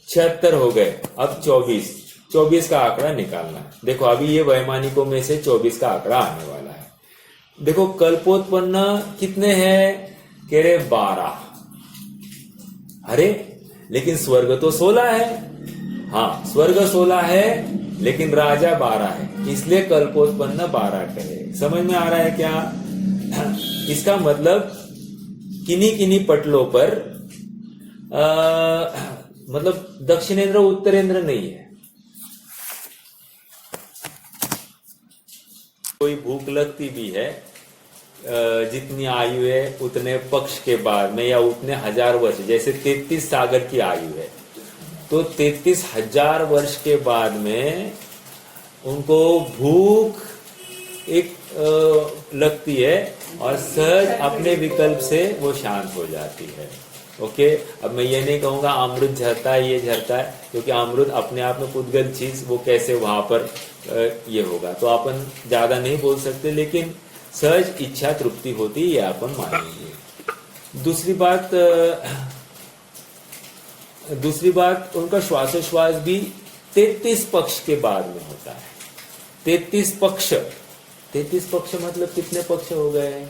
76 हो गए। अब 24 का आंकड़ा निकालना है। देखो अभी ये वैमानिकों में से 24 का आंकड़ा आने वाला है। देखो कल्पोत्पन्न कितने हैं? कह रहे 12। अरे लेकिन स्वर्ग तो 16 है। हाँ, स्वर्ग 16 है लेकिन राजा 12 है, इसलिए कल्पोत्पन्न 12 कहे। समझ में आ रहा है क्या? इसका मतलब किन्हीं पटलों पर मतलब दक्षिणेंद्र उत्तरेंद्र नहीं है। कोई भूख लगती भी है, जितनी आयु है उतने पक्ष के बाद में या उतने 1000 वर्ष, जैसे 33 सागर की आयु है, तो 33,000 वर्ष के बाद में उनको भूख एक लगती है और सहज अपने विकल्प से वो शांत हो जाती है। ओके, अब मैं ये नहीं कहूंगा अमृत झरता है, ये झरता है, क्योंकि अमृत अपने आप में पुद्गल चीज, वो कैसे वहां पर ये होगा, तो अपन ज्यादा नहीं बोल सकते। लेकिन सहज इच्छा तृप्ति होती, ये अपन मानेंगे। दूसरी बात उनका श्वासोश्वास भी 33 पक्ष के बाद में होता है। 33 पक्ष मतलब कितने पक्ष हो गए?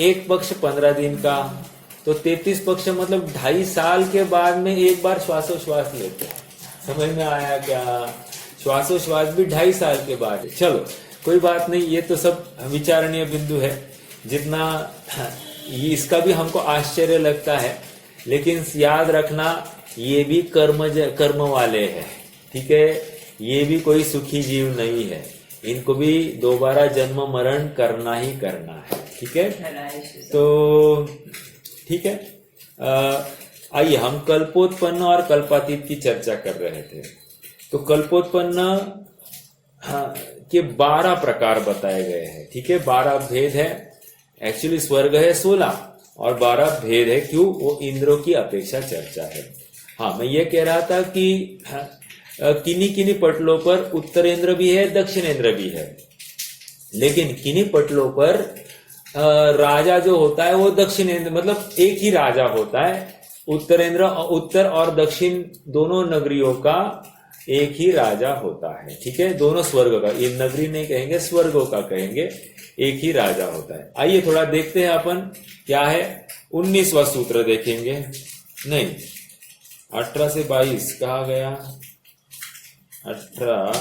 1 पक्ष 15 दिन का, तो 33 पक्ष मतलब 2.5 साल के बाद में एक बार श्वासोश्वास लेते हैं। समझ में आया क्या? श्वासोश्वास भी 2.5 साल के बाद। चलो कोई बात नहीं, ये तो सब विचारणीय बिंदु है। जितना इसका भी हमको आश्चर्य लगता है, लेकिन याद रखना ये भी कर्म वाले हैं, ठीक है? ये भी कोई सुखी जीव नहीं है, इनको भी दोबारा जन्म मरण करना ही करना है, ठीक है? तो ठीक है, आइए हम कल्पोत्पन्न और कल्पातीत की चर्चा कर रहे थे। तो कल्पोत्पन्न के 12 प्रकार बताए गए हैं, ठीक है? 12 भेद है। एक्चुअली स्वर्ग है 16 और 12 भेद है। क्यों? वो इंद्रों की अपेक्षा चर्चा है। हाँ, मैं ये कह रहा था कि किन्हीं किन्हीं पटलों पर उत्तरेंद्र भी है, दक्षिणेंद्र भी है, लेकिन किन्हीं पटलों पर राजा जो होता है वो दक्षिणेंद्र, मतलब एक ही राजा होता है। उत्तर और दक्षिण दोनों नगरियों का एक ही राजा होता है, ठीक है? दोनों स्वर्ग का, ये नगरी नहीं कहेंगे, स्वर्गों का कहेंगे, एक ही राजा होता है। आइए थोड़ा देखते हैं अपन क्या है। 19वां सूत्र देखेंगे, नहीं 18 से 22 कहा गया। 18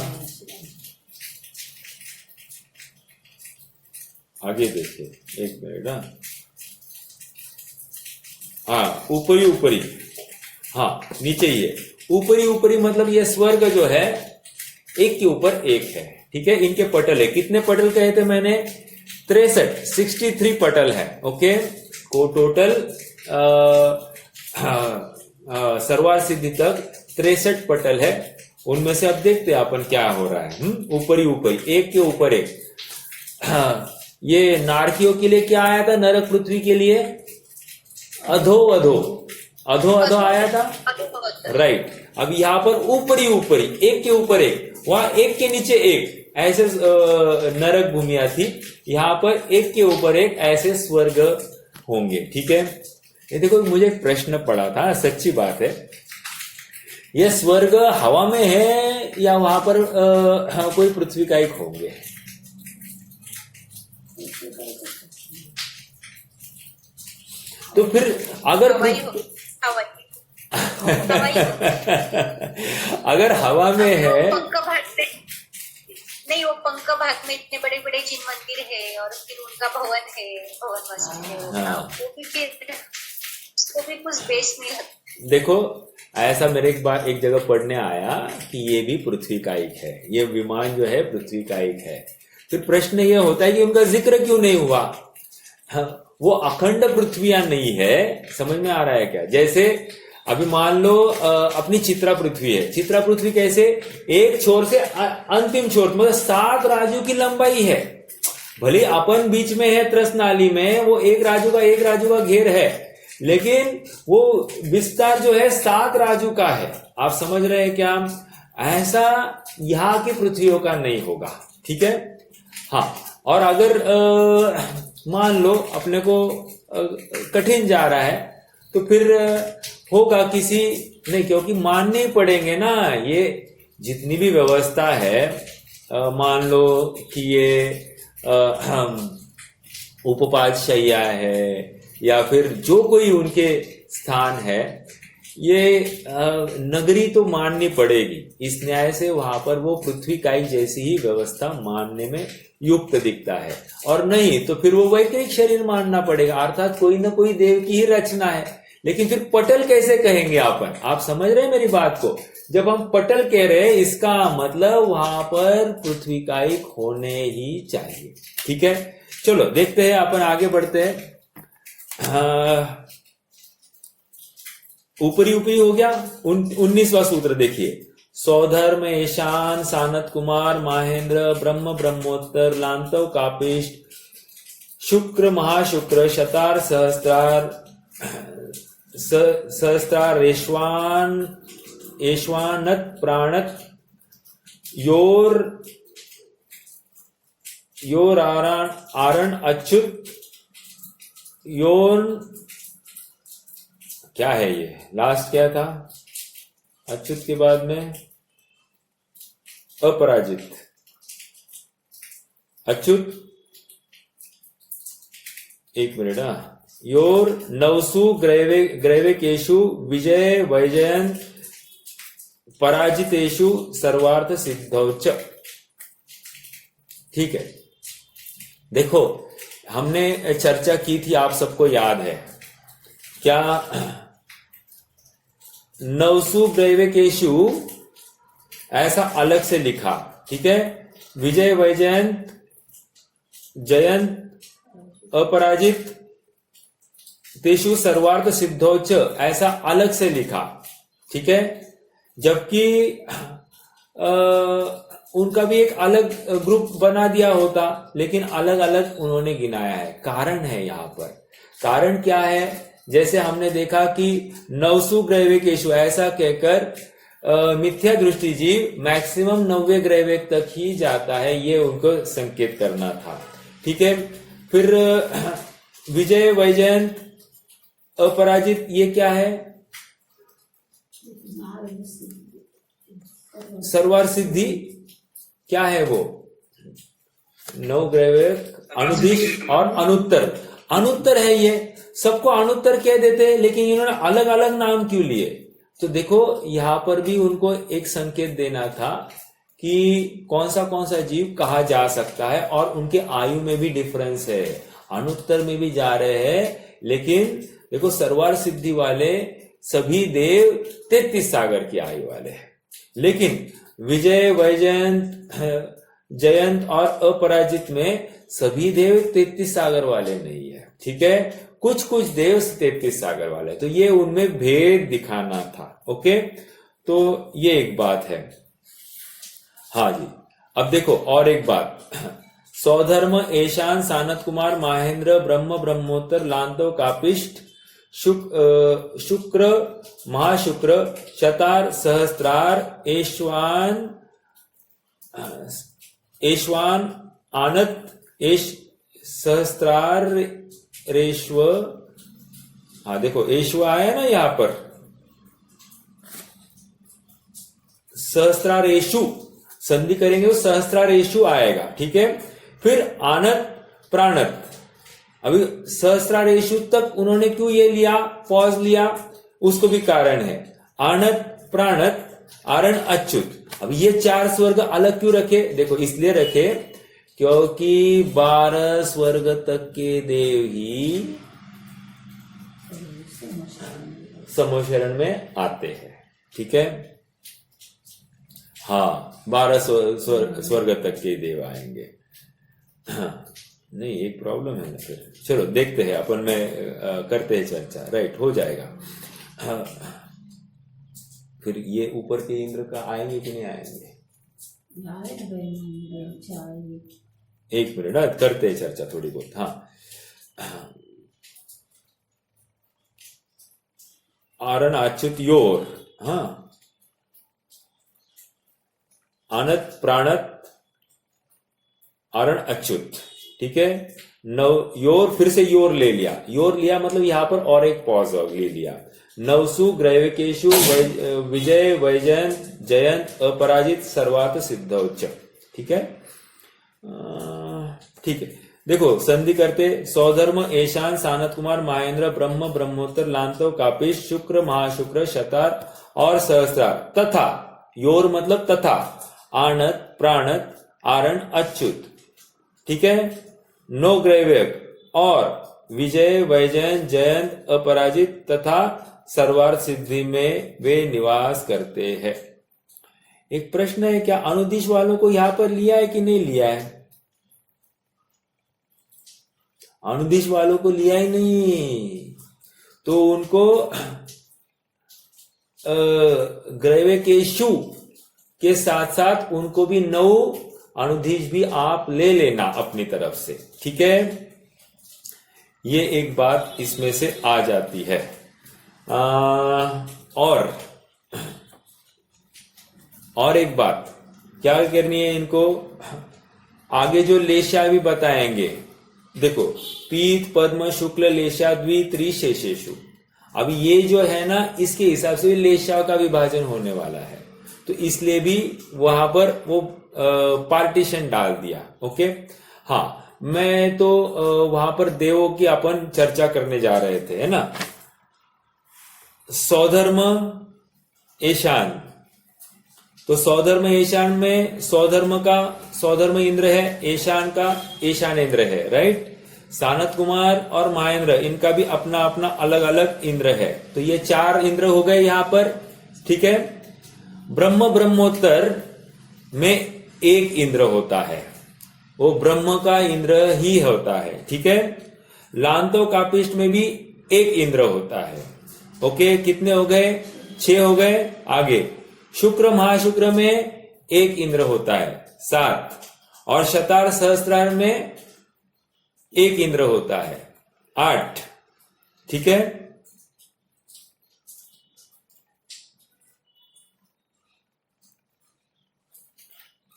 आगे देखिए, एक मिनट। हाँ, ऊपरी, हाँ नीचे ही है। ऊपरी मतलब ये स्वर्ग जो है एक के ऊपर एक है, ठीक है? इनके पटल है। कितने पटल कहे थे मैंने? 63 पटल है। ओके, को टोटल सर्वार सिद्धि तक 63 पटल है। उनमें से अब देखते हैं अपन क्या हो रहा है। ऊपरी एक के ऊपर एक। ये नारकियों के लिए क्या आया था? नरक पृथ्वी के लिए अधो आया था, राइट। अब यहाँ पर ऊपरी एक के ऊपर एक, वहां एक के नीचे एक, ऐसे नरक भूमिया थी। यहाँ पर एक के ऊपर एक ऐसे स्वर्ग होंगे, ठीक है? ये देखो, मुझे एक प्रश्न पड़ा था, सच्ची बात है। यह स्वर्ग हवा में है या वहां पर कोई पृथ्वी का एक होंगे? तो फिर अगर अगर हवा में है, नहीं, वो पंख भाग में इतने बड़े बड़े जिन मंदिर है और फिर उनका भवन है, भवन मस्जिद है, हाँ। वो भी कुछ बेस नहीं लगता। देखो, ऐसा मेरे एक जगह पढ़ने आया कि ये भी पृथ्वी का एक है, ये विमान जो है पृथ्वी का एक है। फिर प्रश्न ये होता है कि उनका जिक्र क्यों नहीं हुआ? वो अखंड पृथ्वियां नहीं है, समझ में आ रहा है क्या? जैसे अभी मान लो अपनी चित्रा पृथ्वी है। चित्रा पृथ्वी कैसे? एक छोर से अंतिम छोर, मतलब 7 राजू की लंबाई है। भले अपन बीच में है त्रस नाली में, वो एक राजू का घेर है, लेकिन वो विस्तार जो है 7 राजू का है। आप समझ रहे हैं क्या? ऐसा यहाँ की पृथ्वियों का नहीं होगा, ठीक है? हाँ, और अगर मान लो अपने को कठिन जा रहा है तो फिर होगा किसी नहीं, क्योंकि मानने ही पड़ेंगे ना। ये जितनी भी व्यवस्था है, मान लो कि ये उपपादशैया है या फिर जो कोई उनके स्थान है, ये नगरी तो माननी पड़ेगी। इस न्याय से वहां पर वो पृथ्वी कायिक जैसी ही व्यवस्था मानने में युक्त दिखता है, और नहीं तो फिर वो वैकृतिक शरीर मानना पड़ेगा, अर्थात कोई ना कोई देव की ही रचना है। लेकिन फिर पटल कैसे कहेंगे अपन? आप समझ रहे हैं मेरी बात को? जब हम पटल कह रहे हैं, इसका मतलब वहां पर पृथ्वी कायिक होने ही चाहिए, ठीक है? चलो देखते हैं, अपन आगे बढ़ते हैं। ऊपरी हो गया। 19वां सूत्र देखिए। सौधर्म ईशान सानत कुमार माहेंद्र ब्रह्म ब्रह्मोत्तर लांतव कापिष्ट शुक्र महाशुक्र शतार सहस्त्रार एश्वानत प्राणत योर योर आरण आरण अच्युत योर क्या है ये लास्ट क्या था अच्युत के बाद में अपराजित अच्युत एक मिनट योर नवसु ग्रैवेकेशु विजय वैजयंत पराजितेषु सर्वार्थ सिद्धौच। ठीक है, देखो हमने चर्चा की थी, आप सबको याद है क्या? नवसु ग्रैवेकेशु ऐसा अलग से लिखा, ठीक है। विजय वैजयंत जयंत अपराजित तेषु सर्वार्थ सिद्धौच ऐसा अलग से लिखा, ठीक है। जबकि उनका भी एक अलग ग्रुप बना दिया होता, लेकिन अलग अलग उन्होंने गिनाया है। कारण है यहाँ पर, कारण क्या है? जैसे हमने देखा कि नवसु ग्रैवेकेशु ऐसा कहकर मिथ्या दृष्टि जीव मैक्सिमम 90 ग्रैवेक तक ही जाता है, ये उनको संकेत करना था, ठीक है। फिर विजय वैजयंत अपराजित ये क्या है? सर्वार सिद्धि क्या है वो? 9 ग्रैवेक अनुदिश और अनुत्तर, अनुत्तर है ये। सबको अनुत्तर कह देते हैं, लेकिन इन्होंने अलग अलग नाम क्यों लिए? तो देखो यहां पर भी उनको एक संकेत देना था कि कौन सा जीव कहा जा सकता है, और उनके आयु में भी डिफरेंस है। अनुत्तर में भी जा रहे हैं, लेकिन देखो सर्वार सिद्धि वाले सभी देव 33 सागर की आयु वाले हैं, लेकिन विजय वैजयंत जयंत और अपराजित में सभी देव 33 सागर वाले नहीं है, ठीक है। कुछ कुछ देव 33 सागर वाले, तो ये उनमें भेद दिखाना था, ओके। तो ये एक बात है। हाँ जी, अब देखो और एक बात, सौधर्म ईशान सानत कुमार महेंद्र ब्रह्म ब्रह्मोत्तर लांतो कापिष्ट शुक्र महाशुक्र शतार सहस्त्रार एश्वान आनत सहस्त्रार रेश्व। हाँ देखो एश्व आया ना यहां पर, सहस्त्रारेशु संधि करेंगे तो सहस्त्रारेशु आएगा, ठीक है। फिर आनत प्राणत, अभी सहस्त्रारेशु तक उन्होंने क्यों ये लिया, पॉज लिया, उसको भी कारण है। आनत प्राणत आरण अच्युत, अब ये 4 स्वर्ग अलग क्यों रखे? देखो इसलिए रखे क्योंकि 12 स्वर्ग तक के देव ही समोशरण में आते हैं, ठीक है। हाँ 12 स्वर्ग तक के देव आएंगे। हाँ, नहीं एक प्रॉब्लम है ना, फिर चलो देखते हैं अपन में करते हैं चर्चा, राइट हो जाएगा। हाँ, फिर ये ऊपर के इंद्र का आएंगे कि नहीं आएंगे? एक मिनट करते हैं चर्चा थोड़ी बहुत। हाँ, आरण अच्युत योर, हाँ आनत प्राणत आरण अच्युत, ठीक है। नव योर, फिर से योर ले लिया, योर लिया मतलब यहां पर और एक पॉज ले लिया। नवसु ग्रैवेकेशु विजय वैजयंत जयंत अपराजित सर्वार्थ सिद्धौच, ठीक है। ठीक है, देखो संधि करते, सौधर्म ईशान सानत कुमार महेंद्र ब्रह्म ब्रह्मोत्तर लांतो कापिश शुक्र महाशुक्र शतार और सहस्त्रार तथा, योर मतलब तथा, आनत प्राणत आरण अच्युत, ठीक है। 9 ग्रैवेक और विजय वैजयंत जयंत अपराजित तथा सर्वार्थ सिद्धि में वे निवास करते हैं। एक प्रश्न है, क्या अनुदिश वालों को यहां पर लिया है कि नहीं लिया है? अनुदिश वालों को लिया ही नहीं, तो उनको ग्रैवेकेशु के साथ साथ उनको भी 9 अनुदिश भी आप ले लेना अपनी तरफ से, ठीक है। ये एक बात इसमें से आ जाती है। और एक बात क्या करनी है इनको, आगे जो लेशा भी बताएंगे, देखो पीत पद्म शुक्ल लेशा द्वि त्रिशेषेषु, अब ये जो है ना इसके हिसाब से लेशा का विभाजन होने वाला है, तो इसलिए भी वहां पर वो पार्टीशन डाल दिया। ओके, हाँ, मैं तो वहां पर देवों की अपन चर्चा करने जा रहे थे, है ना। सौधर्म ईशान, तो सौधर्म ईशान में सौधर्म इंद्र है, ईशान का ईशानेन्द्र है, राइट। सानत कुमार और महेंद्र, इनका भी अपना अपना अलग अलग इंद्र है, तो ये 4 इंद्र हो गए यहां पर, ठीक है। ब्रह्मोत्तर में एक इंद्र होता है, वो ब्रह्म का इंद्र ही होता है, ठीक है। लांतो कापिष्ट में भी एक इंद्र होता है। ओके, कितने हो गए? 6 हो गए। आगे शुक्र महाशुक्र में एक इंद्र होता है, 7, और शतार सहस्त्रार में एक इंद्र होता है, 8, ठीक है।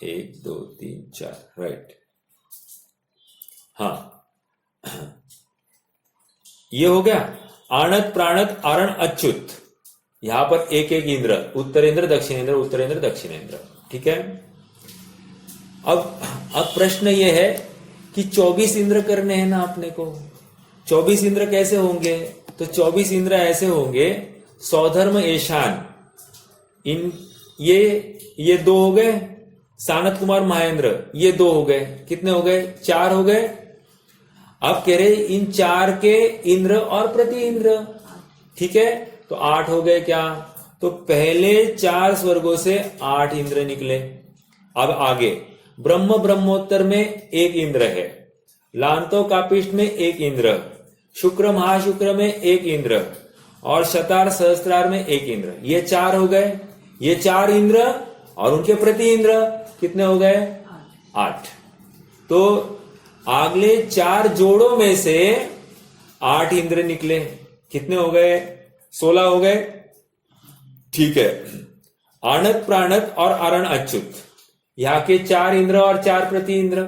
एक, 2, 3, 4, राइट। हाँ, ये हो गया। आणत प्राणत आरण अच्युत, यहां पर एक एक इंद्र, उत्तरेंद्र दक्षिणेंद्र, उत्तरेंद्र दक्षिणेंद्र, ठीक है। अब प्रश्न ये है कि 24 इंद्र करने हैं ना अपने को। 24 इंद्र कैसे होंगे? तो 24 इंद्र ऐसे होंगे, सौधर्म ईशान, इन ये 2 हो गए, सानत कुमार महेंद्र ये 2 हो गए, कितने हो गए? 4 हो गए। अब कह रहे इन 4 के इंद्र और प्रति इंद्र, ठीक है, तो 8 हो गए क्या? तो पहले 4 स्वर्गों से 8 इंद्र निकले। अब आगे ब्रह्मोत्तर में एक इंद्र है, लांतो कापिष्ट में एक इंद्र, शुक्र महाशुक्र में एक इंद्र, और शतार सहस्त्रार में एक इंद्र, ये 4 हो गए। ये 4 इंद्र और उनके प्रति इंद्र कितने हो गए? 8। तो अगले 4 जोड़ों में से 8 इंद्र निकले, कितने हो गए? 16 हो गए, ठीक है। आणत प्राणत और आरण अच्युत, यहां के 4 इंद्र और 4 प्रति इंद्र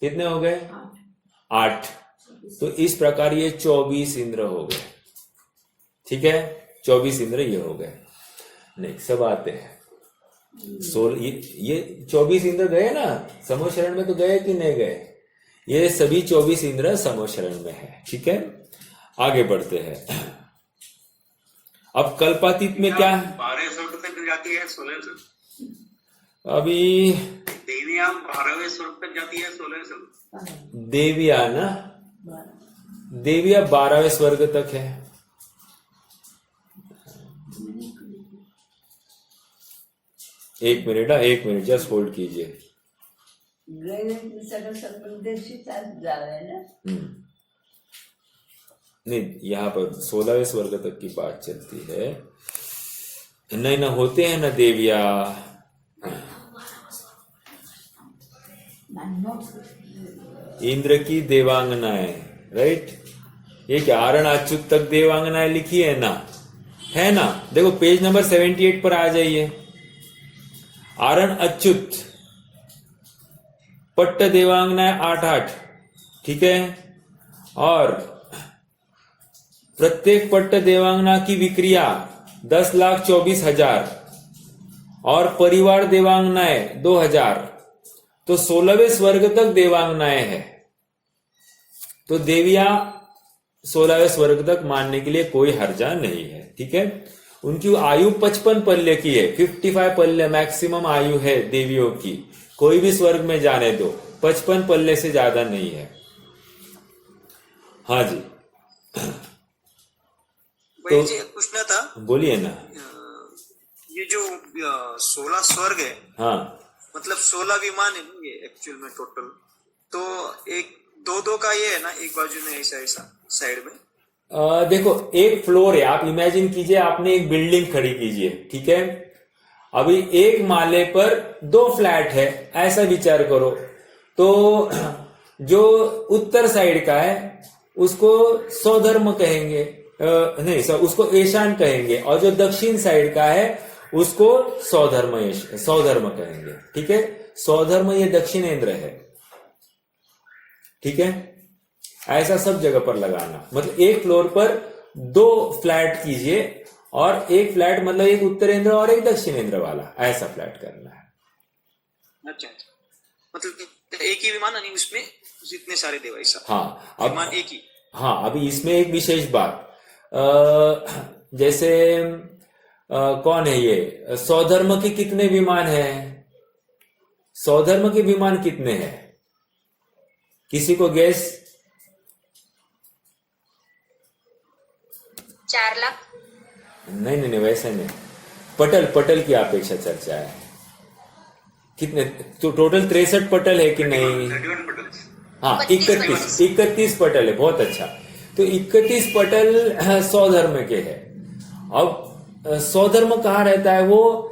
कितने हो गए? 8। तो इस प्रकार ये 24 इंद्र हो गए, ठीक है। 24 इंद्र ये हो गए। नेक्स्ट सब आते हैं। ये 24 इंद्र गए ना समूह शरण में, तो गए कि नहीं गए? ये सभी 24 इंद्र समूह शरण में है, ठीक है। आगे बढ़ते हैं। अब कल्पातीत में क्या है? 12 स्वर्ग तक जाती है, 16 स्वर्ग। अभी देवियां 12वें स्वर्ग तक जाती है, 16 स्वर्ग। देविया ना, देविया 12वें स्वर्ग तक है। एक मिनट जस्ट होल्ड कीजिए। सगळं संदेशिताच जावे ना। नहीं, यहाँ पर 16वें स्वर्ग तक की बात चलती है। नहीं ना, होते हैं ना देविया, इंद्र की देवांगनाएं, राइट। ये क्या आरण अच्युत तक देवांगनाएं लिखी है ना, है ना। देखो पेज नंबर 78 पर आ जाइए। आरण अच्युत पट्ट देवांगनाएं 8-8, ठीक है। और प्रत्येक पट्ट देवांगना की विक्रिया 10,24,000 और परिवार देवांगनाएं 2,000। तो 16वें स्वर्ग तक देवांगनाएं हैं। तो देविया 16वें स्वर्ग तक मानने के लिए कोई हर्जा नहीं है, ठीक है। उनकी आयु 55 पल्ले की है, 55 पल्ले मैक्सिमम आयु है देवियों की। कोई भी स्वर्ग में जाने दो, 55 पल्ले से ज्यादा नहीं है। हाँ जी, भाई जी पूछना था, बोलिए ना। ये जो 16 स्वर्ग है, हाँ, मतलब 16 विमान है ना ये एक्चुअल में टोटल। तो एक 2-2 का ये है ना, एक बाजू में ऐसा साइड में। देखो एक फ्लोर है, आप इमेजिन कीजिए आपने एक बिल्डिंग खड़ी कीजिए, ठीक है। अभी एक माले पर 2 फ्लैट है, ऐसा विचार करो। तो जो उत्तर साइड का है उसको सौधर्म कहेंगे, नहीं उसको ईशान कहेंगे, और जो दक्षिण साइड का है उसको सौधर्म कहेंगे, ठीक है। सौधर्म ये दक्षिणेंद्र है। ठीक है, ऐसा सब जगह पर लगाना। मतलब एक फ्लोर पर 2 फ्लैट कीजिए, और एक फ्लैट मतलब एक उत्तरेंद्र और एक दक्षिणेंद्र वाला, ऐसा फ्लैट करना है। अच्छा अच्छा, मतलब एक ही विमान आणि उसमें जितने सारे देव ऐसा। हाँ, विमान एक ही। हाँ, अभी इसमें एक विशेष बात, जैसे कौन है ये, सौधर्म के कितने विमान हैं? सौधर्म के विमान कितने हैं? किसी को गैस? 4 लाख। नहीं नहीं नहीं, वैसे नहीं, पटल की अपेक्षा चर्चा है। कितने तो टोटल 63 पटल है कि नहीं? 31 पटल। हाँ, 31 31 पटल है, बहुत अच्छा। तो 31 पटल सौधर्म के है। अब सौधर्म कहाँ रहता है? वो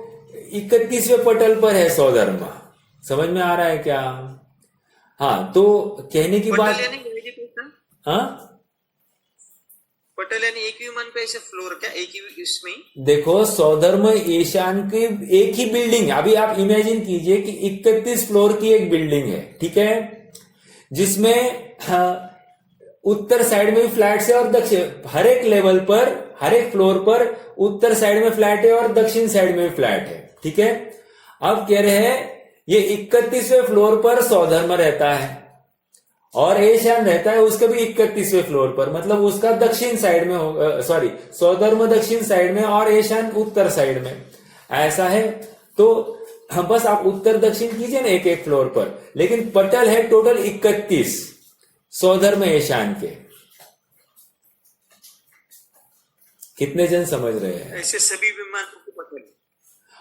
31वें पटल पर है सौधर्म। समझ में आ रहा है क्या? हाँ, तो कहने की बात, पटल यानी हाँ, पटल यानी एक ही विमान पे ऐसे फ्लोर क्या एक ही इसमें? देखो, सौधर्म ईशान की एक ही बिल्डिंग है। अभी आप इमेजिन कीजिए कि 31 फ्लोर की एक बिल्डिंग है, ठीक है, जिसमें उत्तर साइड में भी फ्लैट है और दक्षिण, हर एक लेवल पर, हर एक फ्लोर पर उत्तर साइड में फ्लैट है और दक्षिण साइड में भी फ्लैट है, ठीक है। अब कह रहे हैं ये 31वें फ्लोर पर सौधर्म रहता है और ईशान रहता है उसका भी 31वें फ्लोर पर, मतलब उसका दक्षिण साइड में होगा, सॉरी, सौधर्म दक्षिण साइड में और ईशान उत्तर साइड में, ऐसा है। तो बस आप उत्तर दक्षिण कीजिए ना एक एक फ्लोर पर, लेकिन पटल है टोटल 31 सौधर्म ईशान के। कितने जन समझ रहे हैं? ऐसे सभी विमानों को पटल।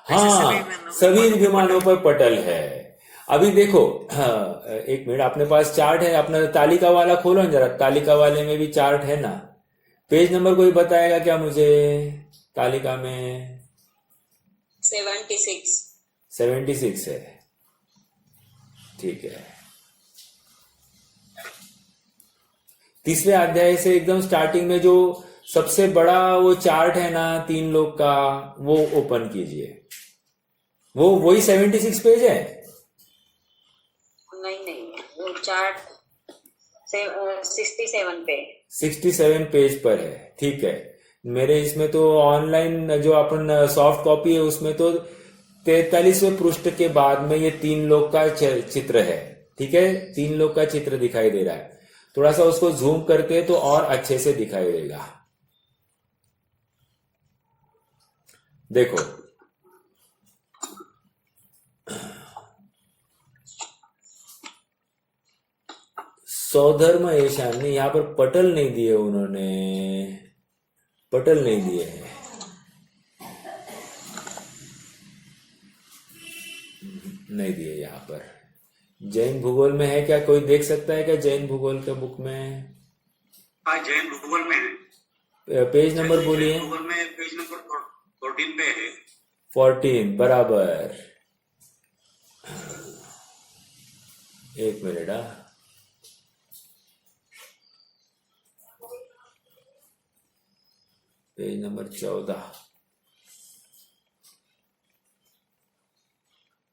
हाँ, सभी विमानों पर पटल है। अभी देखो, एक मिनट, अपने पास चार्ट है, अपना तालिका वाला खोलो ना जरा, तालिका वाले में भी चार्ट है ना। पेज नंबर कोई बताएगा क्या मुझे? तालिका में 76 है, ठीक है। तीसरे अध्याय से एकदम स्टार्टिंग में जो सबसे बड़ा वो चार्ट है ना 3 लोग का, वो ओपन कीजिए। वो वही 76 पेज है? नहीं, वो चार्ट 67 पे, 67 पेज पर है, ठीक है। मेरे इसमें तो ऑनलाइन जो अपन सॉफ्ट कॉपी है उसमें तो 43वें पृष्ठ के बाद में ये 3 लोग का चित्र है, ठीक है। 3 लोग का चित्र दिखाई दे रहा है। थोड़ा सा उसको जूम करते तो और अच्छे से दिखाई देगा। देखो, सौधर्म ईशान ने यहां पर पटल नहीं दिए, उन्होंने पटल नहीं दिए हैं। नहीं दिए यहां पर। जैन भूगोल में है क्या? कोई देख सकता है क्या जैन भूगोल के बुक में? हाँ, जैन भूगोल में है। पेज नंबर बोलिए। जैन भूगोल में पेज नंबर 14 पे है। 14 बराबर। एक मिनट, पेज नंबर 14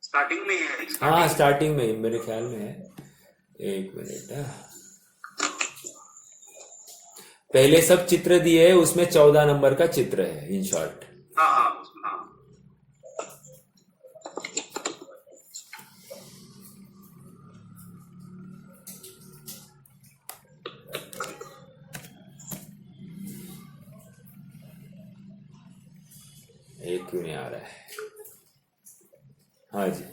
स्टार्टिंग में है। हाँ, स्टार्टिंग में मेरे ख्याल में है। एक मिनट, पहले सब चित्र दिए है, उसमें 14 नंबर का चित्र है इन शॉर्ट। हाँ हाँ हाँ। एक क्यों नहीं आ रहा है? हाँ जी,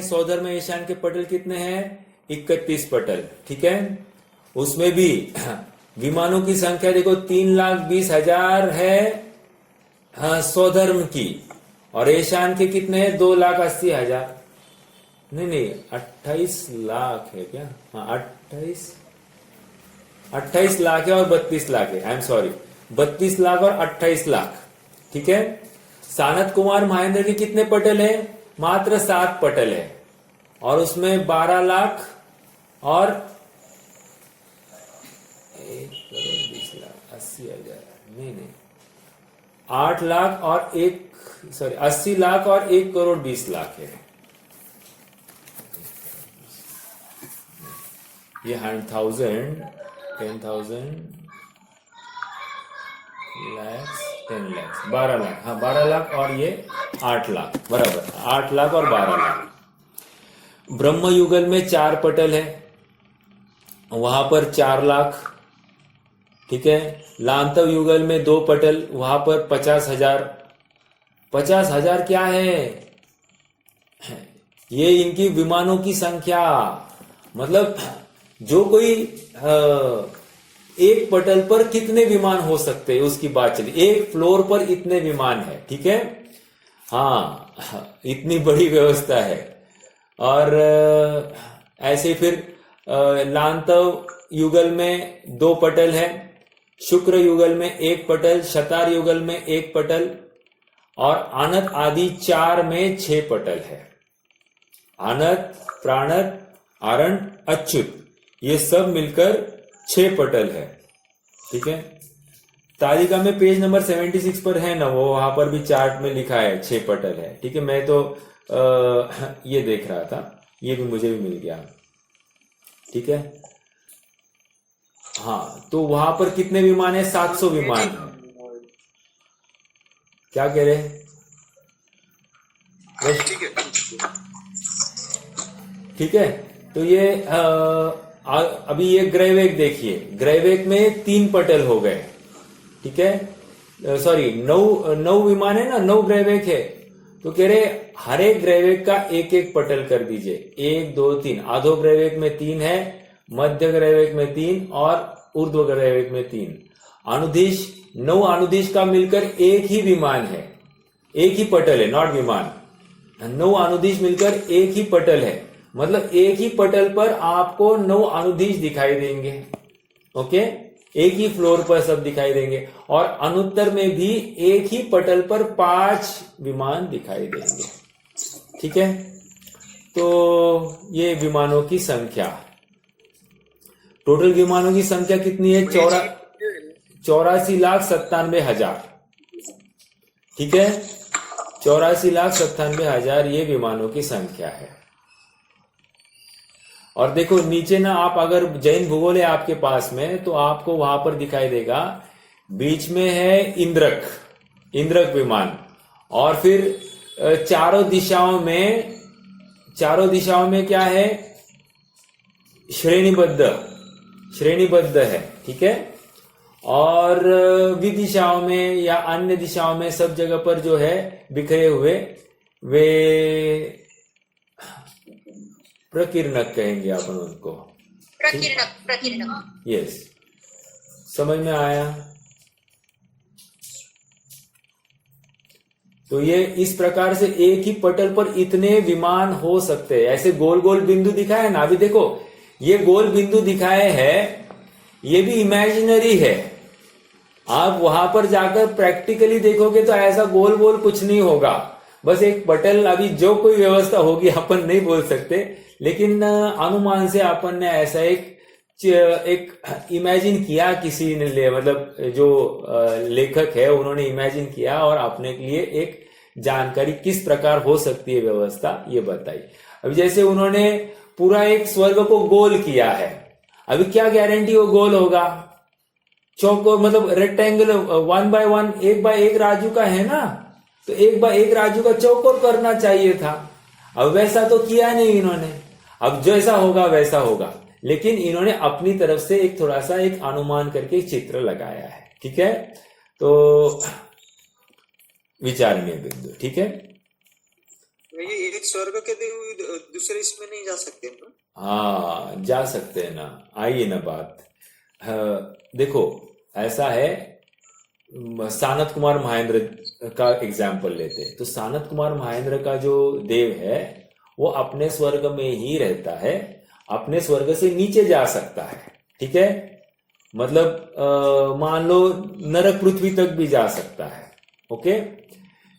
सौधर्म ईशान के पटल कितने हैं? 31 पटल, ठीक है। उसमें भी विमानों की संख्या देखो 3,20,000 है, हाँ, सौधर्म की, और ईशान के कितने हैं? 2,80,000। नहीं 28 लाख है क्या? हाँ, 28 लाख है और 32 लाख है, आई एम सॉरी, 32 लाख और 28 लाख, ठीक है। सानत कुमार महेंद्र के कितने पटल है? मात्र 7 पटल है, और उसमें 12 लाख और 1,20,80,000, नहीं 8 लाख और 80 लाख और 1,20,00,000 है। ये 100,000, 10,000 lakhs, 10 lakhs, 12 लाख, हाँ 12 लाख और ये 8 लाख, बराबर 8 लाख और 12 लाख। ब्रह्म युगल में 4 पटल है, वहां पर 4 लाख, ठीक है। लांतव युगल में 2 पटल, वहां पर 50,000। 50,000 क्या है? ये इनकी विमानों की संख्या, मतलब जो कोई एक पटल पर कितने विमान हो सकते हैं उसकी बात चली। एक फ्लोर पर इतने विमान है, ठीक है। हाँ, इतनी बड़ी व्यवस्था है। और ऐसे फिर लांतव युगल में 2 पटल है, शुक्र युगल में 1 पटल, शतार युगल में 1 पटल और अनत आदि 4 में 6 पटल है। अनत, प्राणत, आरण्य, अच्युत, ये सब मिलकर 6 पटल है, ठीक है। तालिका में पेज नंबर 76 पर है ना, वो वहां पर भी चार्ट में लिखा है 6 पटल है, ठीक है। मैं तो ये देख रहा था, ये भी मुझे भी मिल गया, ठीक है। हाँ, तो वहां पर कितने विमान है? 700 विमान है। क्या कह रहे हैं? ठीक है। ठीक है, तो ये अभी ये ग्रहवेग देखिए, ग्रहवेग में 3 पटल हो गए, ठीक है। सॉरी, 9 विमान है ना, 9 ग्रहवेग है, तो कह रहे हर एक ग्रहवेग का 1-1 पटल कर दीजिए। 1, 2, 3, आधो ग्रहवेग में 3 है, मध्य ग्रहवेग में 3 और ऊर्ध्व ग्रहवेग में 3। अनुदिश, 9 अनुदिश का मिलकर एक ही विमान है, एक ही पटल है, नॉट विमान। 9 अनुदिश मिलकर एक ही पटल है, मतलब एक ही पटल पर आपको 9 अनुदिश दिखाई देंगे, ओके। एक ही फ्लोर पर सब दिखाई देंगे। और अनुत्तर में भी एक ही पटल पर 5 विमान दिखाई देंगे, ठीक है। तो ये विमानों की संख्या, टोटल विमानों की संख्या कितनी है? 84,97,000, ठीक है। 84,97,000 ये विमानों की संख्या है। और देखो नीचे ना, आप अगर जैन भूगोल है आपके पास में, तो आपको वहां पर दिखाई देगा, बीच में है इंद्रक विमान, और फिर चारों दिशाओं में क्या है? श्रेणीबद्ध है, ठीक है। और विदिशाओं में या अन्य दिशाओं में सब जगह पर जो है बिखरे हुए, वे प्रकीर्णक कहेंगे अपन उनको, प्रकीर्णक। यस, समझ में आया? तो ये इस प्रकार से एक ही पटल पर इतने विमान हो सकते हैं। ऐसे गोल गोल बिंदु दिखाए ना, अभी देखो ये गोल बिंदु दिखाए है, ये भी इमेजिनरी है। आप वहां पर जाकर प्रैक्टिकली देखोगे तो ऐसा गोल गोल कुछ नहीं होगा, बस एक पटल, अभी जो कोई व्यवस्था होगी अपन नहीं बोल सकते, लेकिन अनुमान से अपन ने ऐसा एक इमेजिन किया, किसी ने मतलब जो लेखक है उन्होंने इमेजिन किया और अपने लिए एक जानकारी किस प्रकार हो सकती है व्यवस्था ये बताई। अभी जैसे उन्होंने पूरा एक स्वर्ग को गोल किया है, अभी क्या गारंटी वो गोल होगा? चौकोर मतलब रेक्टेंगल 1 by 1, 1 by 1 राजू का है ना, तो 1 by 1 राजू का चौकोर करना चाहिए था। अब वैसा तो किया नहीं इन्होंने, अब जैसा होगा वैसा होगा, लेकिन इन्होंने अपनी तरफ से एक थोड़ा सा एक अनुमान करके चित्र लगाया है, ठीक है। तो विचारणीय बिंदु, ठीक है। ये एक स्वर्ग के दूसरे इसमें नहीं जा सकते ना? हाँ, जा सकते हैं ना, आइए ना बात। देखो ऐसा है, सानत कुमार महेंद्र का एग्जाम्पल लेते हैं, तो सानत कुमार महेंद्र का जो देव है वो अपने स्वर्ग में ही रहता है, अपने स्वर्ग से नीचे जा सकता है, ठीक है। मतलब मान लो नरक पृथ्वी तक भी जा सकता है, ओके।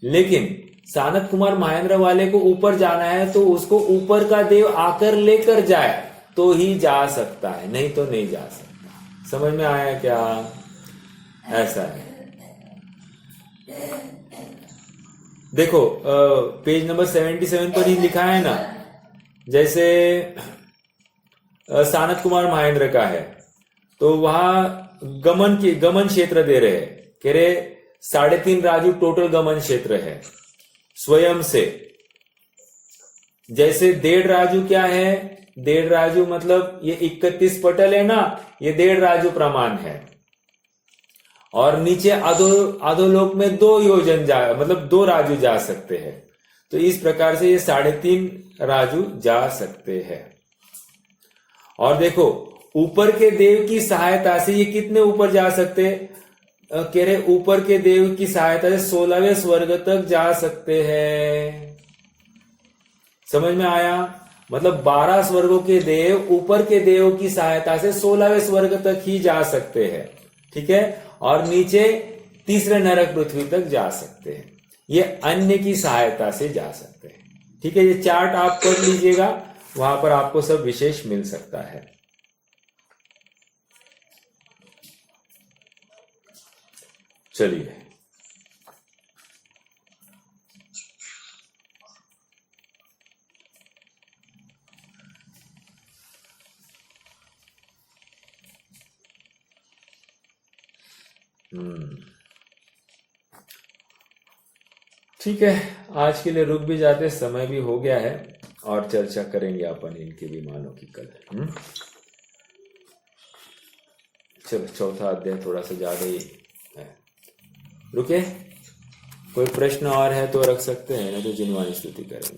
लेकिन सानत कुमार महेंद्र वाले को ऊपर जाना है तो उसको ऊपर का देव आकर लेकर जाए तो ही जा सकता है, नहीं तो नहीं जा सकता। समझ में आया क्या? ऐसा है। देखो पेज नंबर 77 पर ही लिखा है ना, जैसे सानत कुमार महेंद्र का है, तो वहां गमन क्षेत्र दे रहे हैं, कह रहे 3.5 राजू टोटल गमन क्षेत्र है स्वयं से। जैसे 1.5 राजू क्या है, 1.5 राजू मतलब ये 31 पटल है ना, ये 1.5 राजू प्रमाण है। और नीचे अधोलोक में 2 योजन मतलब 2 राजू जा सकते हैं। तो इस प्रकार से ये 3.5 राजू जा सकते हैं। और देखो ऊपर के देव की सहायता से ये कितने ऊपर जा सकते हैं, कह रहे ऊपर के देव की सहायता से 16वें स्वर्ग तक जा सकते हैं। समझ में आया? मतलब 12 स्वर्गों के देव ऊपर के देव की सहायता से 16वें स्वर्ग तक ही जा सकते हैं, ठीक है। और नीचे तीसरे नरक पृथ्वी तक जा सकते हैं, ये अन्य की सहायता से जा सकते हैं, ठीक है। ये चार्ट आप पढ़ लीजिएगा, वहां पर आपको सब विशेष मिल सकता है। चलिए ठीक है, आज के लिए रुक भी जाते, समय भी हो गया है और चर्चा करेंगे अपन इनके विमानों की कल। चलो, चौथा अध्याय थोड़ा सा ज्यादा ही है। रुके, कोई प्रश्न और है तो रख सकते हैं, नहीं तो जिनवानी स्तुति करेंगे।